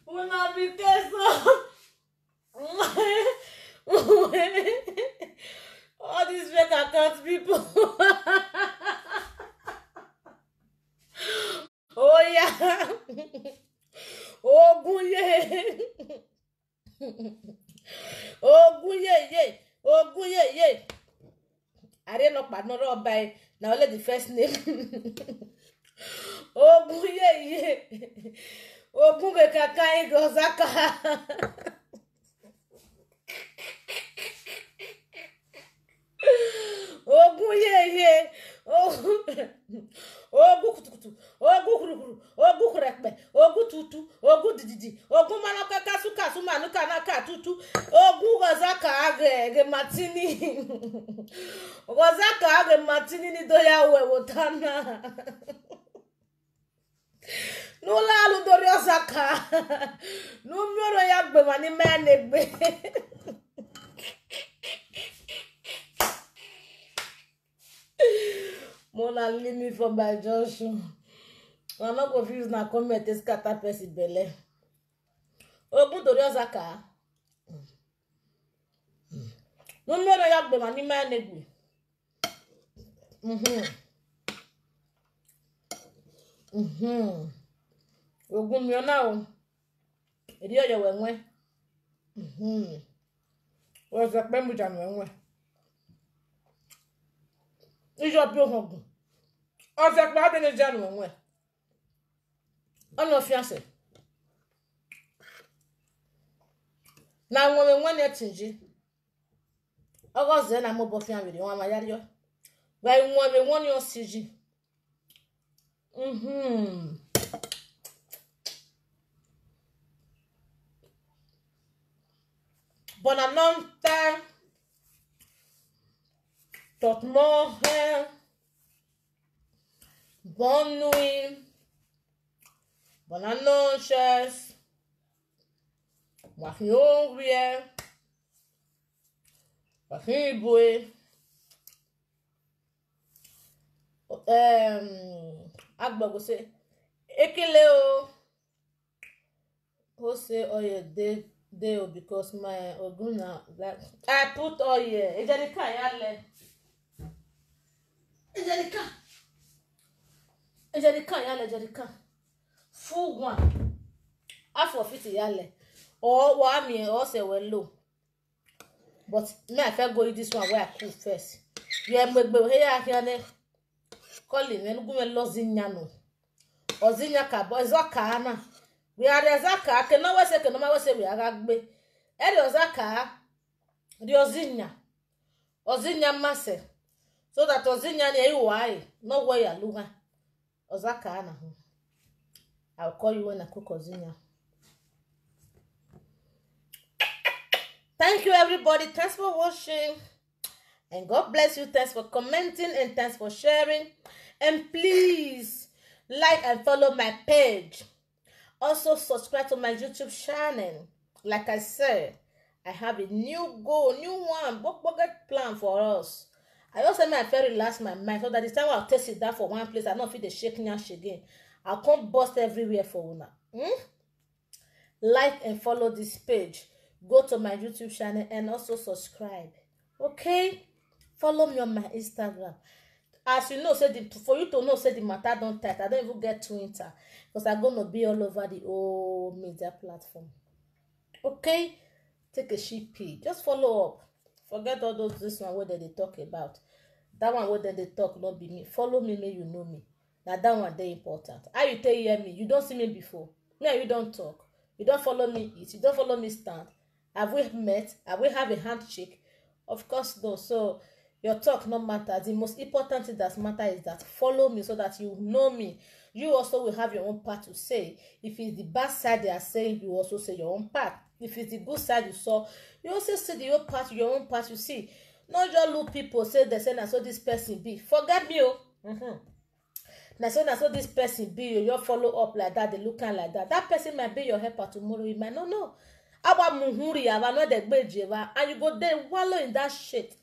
When I be careful. All these fake account people. Oh yeah. Ogun ye. Ogun ye. I didn't know but not by now let the first name. Ogun ye. Ogun ke kakai gozaka. Ogun ye. Ogun kutukutu. Ogun kurukuru. Ogun kurekpe. Ogun tutu. Ogun dididi. Ogun manaka kasu manuka naka tutu. Ogun gozaka age matini. Gozaka age matini ni doya we wotana. Nula lu dori osaka. Numero yagbe mani menegbe. Mona leave me from my junction. I'm not confused now. Comment this scatter person belle. Ogun dori osaka. Numero yagbe mani menegbe. Ogun mi ona o. Eri oyo wenwe. O se pe mu janu wenwe. Ijo bi ogun. Avec ma de Jano, ouais. On a fiancé. Na woman one yet tingy. I was then a mobile family, one my yario. Why one your CG? Bonanonta, tot more, bonne nuit, bonne noches, Wahiowie, Wahibwe, Agbago say, Ekileo, who say, oh yeah, they because my Oguna, like, I put all yeah, Ejerika, yale. Ejerika, full one, half of it yale, or 1 year or say well low. But me I fẹ́ go eat this one where I cook first. Yeah, me here ne. Calling me go me lozinya no. Ozinya ka boy zaka na. We are the zaka ke no we say we are gbe. E the zaka the ozinya masse. So that ozinya ne why no where you look. Ozaka na. I'll call you when I cook ozinya. Thank you, everybody. Thanks for watching. And God bless you. Thanks for commenting and thanks for sharing. And please like and follow my page. Also subscribe to my YouTube channel. Like I said, I have a new bucket plan for us. I also may very relax my mind so that this time I'll test it down for one place. I don't feel the shaking again. I'll come bust everywhere for una. Like and follow this page. Go to my YouTube channel and also subscribe. Okay? Follow me on my Instagram. As you know, for you to know, the matter don't tight. I don't even get Twitter because I'm gonna be all over the old media platform. Okay? Take a sheepy. Just follow up. Forget all this one where they talk about. That one where they talk, not be me. Follow me, may you know me. Now that one they important. How you tell hear me? You don't see me before. Me and you don't talk. You don't follow me eat. You don't follow me stand. Have we met? Have we have a handshake? Of course, no. So your talk no matter. The most important thing that matter is that follow me so that you know me. You also will have your own part to say. If it's the bad side they are saying, you also say your own part. If it's the good side you saw, you also say your own part you see. Not just look people say they say so this person be. Forget me, oh. Now so this person be you follow up like that, they looking like that. That person might be your helper tomorrow. You might not know. And you go there wallow in that shit.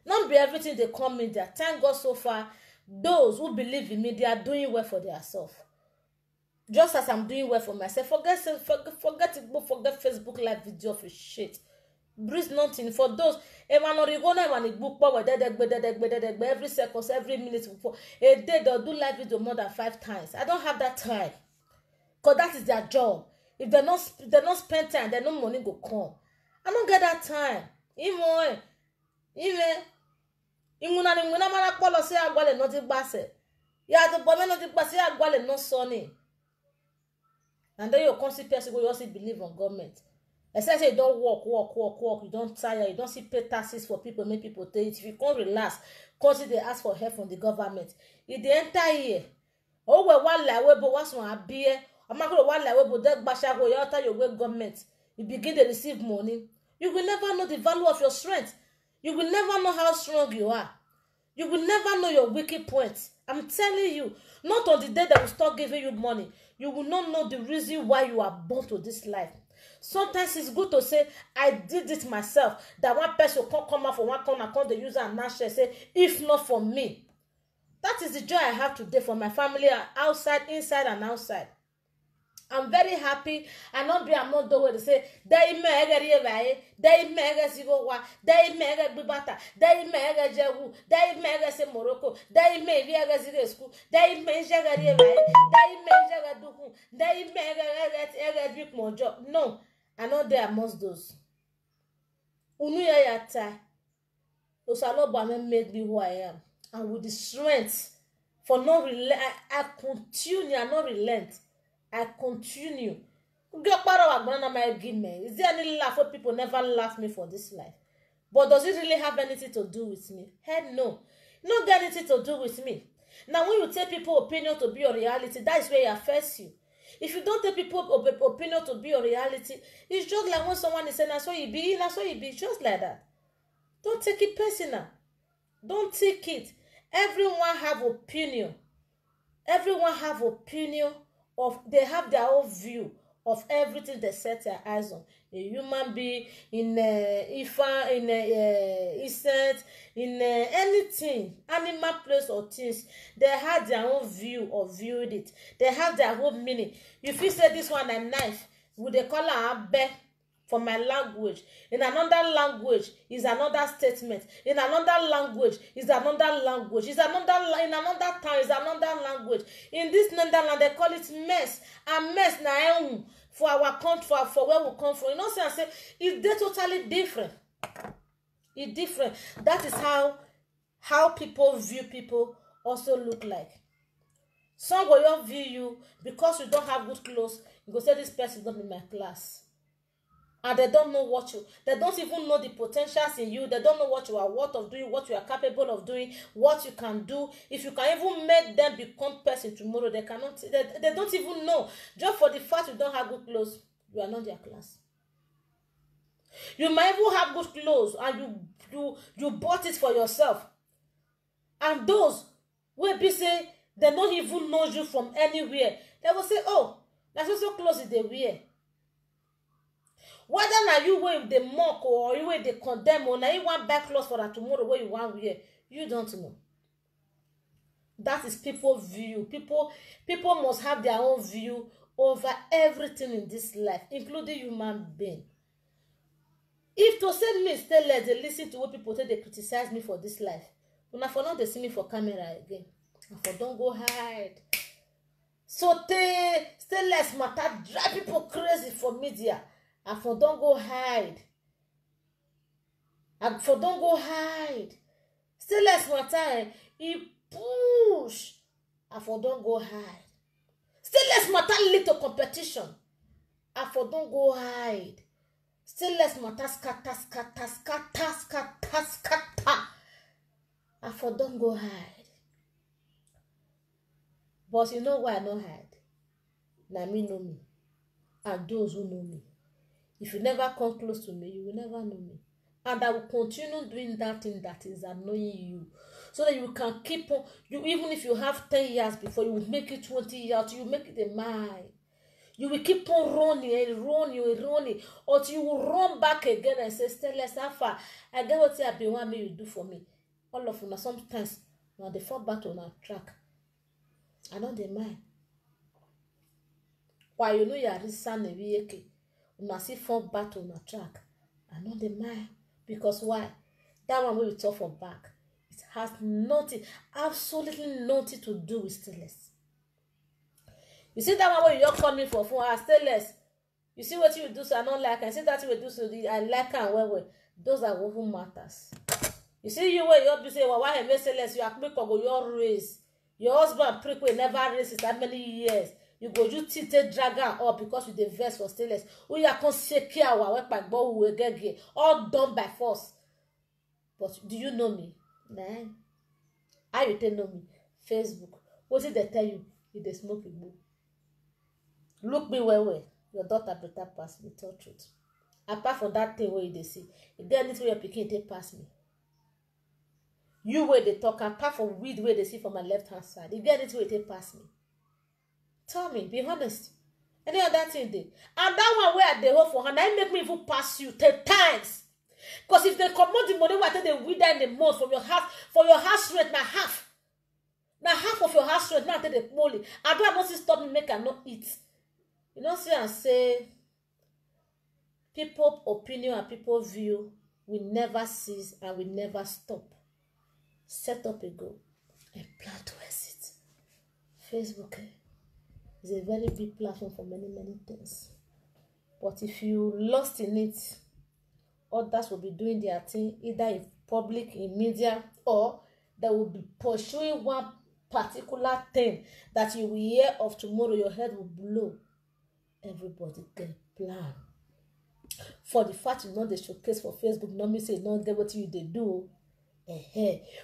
Not be everything they come in there. Thank God so far, those who believe in me, they are doing well for themselves. Just as I'm doing well for myself. Forget Facebook live video for shit. Breeze nothing for those. Every second, every minute, a day they'll do live video more than 5 times. I don't have that time. Because that is their job. If they don't spend time, then no money go come. I don't get that time. Even mara polo say agwale no ti gbase. Ya to bomme no ti gbase agwale no sonny. And then you come see person go you also believe on government. Especially you don't work, you don't tire, you don't see pay taxes for people, make people take it. If you can't relax, consider they ask for help from the government. If they enter here, oh well one like we but what's one beer. I'm not going to one like we but that basha go you enter your way government. You begin to receive money. You will never know the value of your strength. You will never know how strong you are. You will never know your weak points. I'm telling you, not on the day that will start giving you money, you will not know the reason why you are born to this life. Sometimes it's good to say, I did it myself. That one person can't come out from one corner, come the user and now say, if not for me. That is the joy I have today for my family, outside, inside, and outside. I'm very happy. I'm not the way to say, they mega Zigowa, they mega Bibata, they mega Jehu, they mega say Morocco, they mega Zigescu, they mega Riva, they mega Duku, they mega Big Mojo. No, I'm not there amongst those. Unuya Yata, Osaloba made me who I am, and with the strength For no relent, I continue and not relent. I continue. Is there any laugh where people never laugh me for this life? But does it really have anything to do with me? Hell no. Not got anything to do with me. Now, when you take people's opinion to be your reality, that is where it affects you. If you don't take people's opinion to be your reality, it's just like when someone is saying, that's what you be, that's what you be, just like that. Don't take it personal. Don't take it. Everyone have opinion. Everyone have opinion of, they have their own view of everything they set their eyes on. A human being, in Ifa, in insect, in anything, animal, place or things, they have their own view of viewed it. They have their own meaning. If you say this one a knife, would they call her abe? For my language, in another language is another statement, in another language is another language, is another, in another town is another language. In this Netherlands they call it mess, and mess na for our country, for where we come from. You know what I'm saying? It's they totally different. It's different. That is how people view people also look like. Some will view you because you don't have good clothes. You go say this person is not in my class. And they don't know what you, they don't even know the potentials in you. They don't know what you are worth of doing, what you are capable of doing, what you can do. If you can even make them become person tomorrow, they cannot, they don't even know. Just for the fact you don't have good clothes, you are not their class. You might even have good clothes and you bought it for yourself. And those will be say they don't even know you from anywhere. They will say, oh, that's also clothes they wear. Whether na you wey dey mock or you wey dey condemn or na you want buy clothes for that tomorrow wey you want wear, you don't know. That is people view. People must have their own view over everything in this life, including human being. If to say me stay less, they listen to what people say, they criticize me for this life. Una for not they see me for camera again. And for don't go hide. So stay less matter drive people crazy for media. And for don't go hide. And for don't go hide. Still less matter. He push. And for don't go hide. Still less matter lead to competition. And for don't go hide. Still less matter scatter. And for don't go hide. But you know why I don't hide? Na me know me. And those who know me. If you never come close to me, you will never know me. And I will continue doing that thing that is annoying you. So that you can keep on, even if you have 10 years before, you will make it 20 years, you will make it a mile. You will keep on running until you will run back again and say, stay less far. I get what you have been wanting you do for me. All of you, sometimes, when they fall back on our track, I don't mind. Why you know you are listening to me? Una see fall back on a track. I know the mind. Because why? That one we talk for back. It has nothing, absolutely nothing to do with stillness. You see that one where you're coming for stillness. You see what you do, so I don't like. I see that you do, so I like and well. Those are what matters. You see you where you say, well, why I stillness? You are quick or go your race. Your husband prick will never race it that many years. You go you take drag up because you the verse for stillness. We are consecute our work by God who will get all done by force. But do you know me? Nah. How you tell know me? Facebook. What did they tell you? You dey smoke a book. Look me well. Your daughter better pass me. Tell truth. Apart from that thing where you dey see, you get anything where your pikin take pass me. You where they talk apart from weed where they see from my left hand side. You get anything where take pass me. Tell me, be honest. Any other thing there? And that one where they hold for hand, I make me even pass you 10 times. Because if they come out the money, what they weed in the month from your house, for your house rent, now half. Now half of your house rent, now take the money. I don't want to stop me make and not eat. You know, see and say, people opinion and people view will never cease and will never stop. Set up a goal and plan to exit. Facebook, is a very big platform for many things. But if you lost in it, others will be doing their thing either in public, in media, or they will be pursuing one particular thing that you will hear of tomorrow, your head will blow. Everybody get plan. For the fact you know they showcase for Facebook, not me say you don't get what you they do.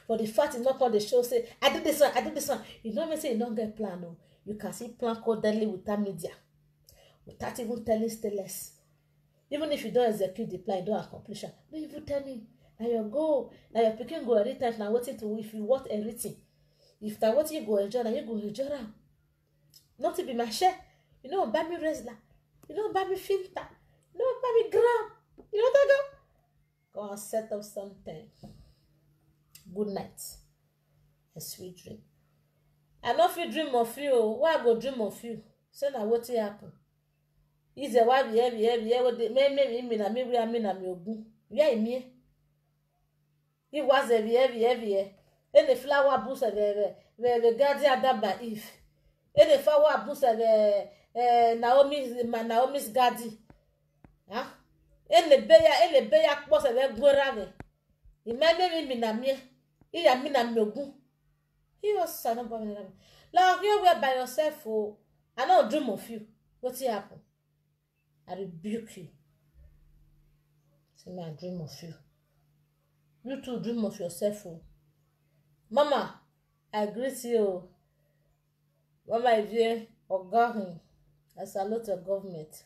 For the fact you not on the show say I do this one, you don't say you don't get plan. No, you can see plan codedly without media, without even telling stainless. Even if you don't execute the plan, you don't accomplish it. Don't even tell me. Now your goal, now your picking go every time. Now waiting to if you want everything. If that what you go enjoy, now you go enjoy them. Not to be my share. You know, buy me wrestler. You know, buy me filter. You know, buy me gram. You know what I go? Go and set up something. Good night. A sweet dream. I no fit dream of you. Why I go dream of you? Say now what will happen? Is a why be what they me na me we am na me ogun. Where me? It was a heavy. And the flower bush the guardian adaba if. And the flower bush Naomi's garden. Huh? And the bear was a gbora. The me na me. He am na me ogun. He was son of a like you were by yourself. Oh, I don't dream of you. What will happen? I rebuke you. Say me I dream of you. You too dream of yourself. Oh. Mama, I greet you. Mama, if you or God, I salute your government.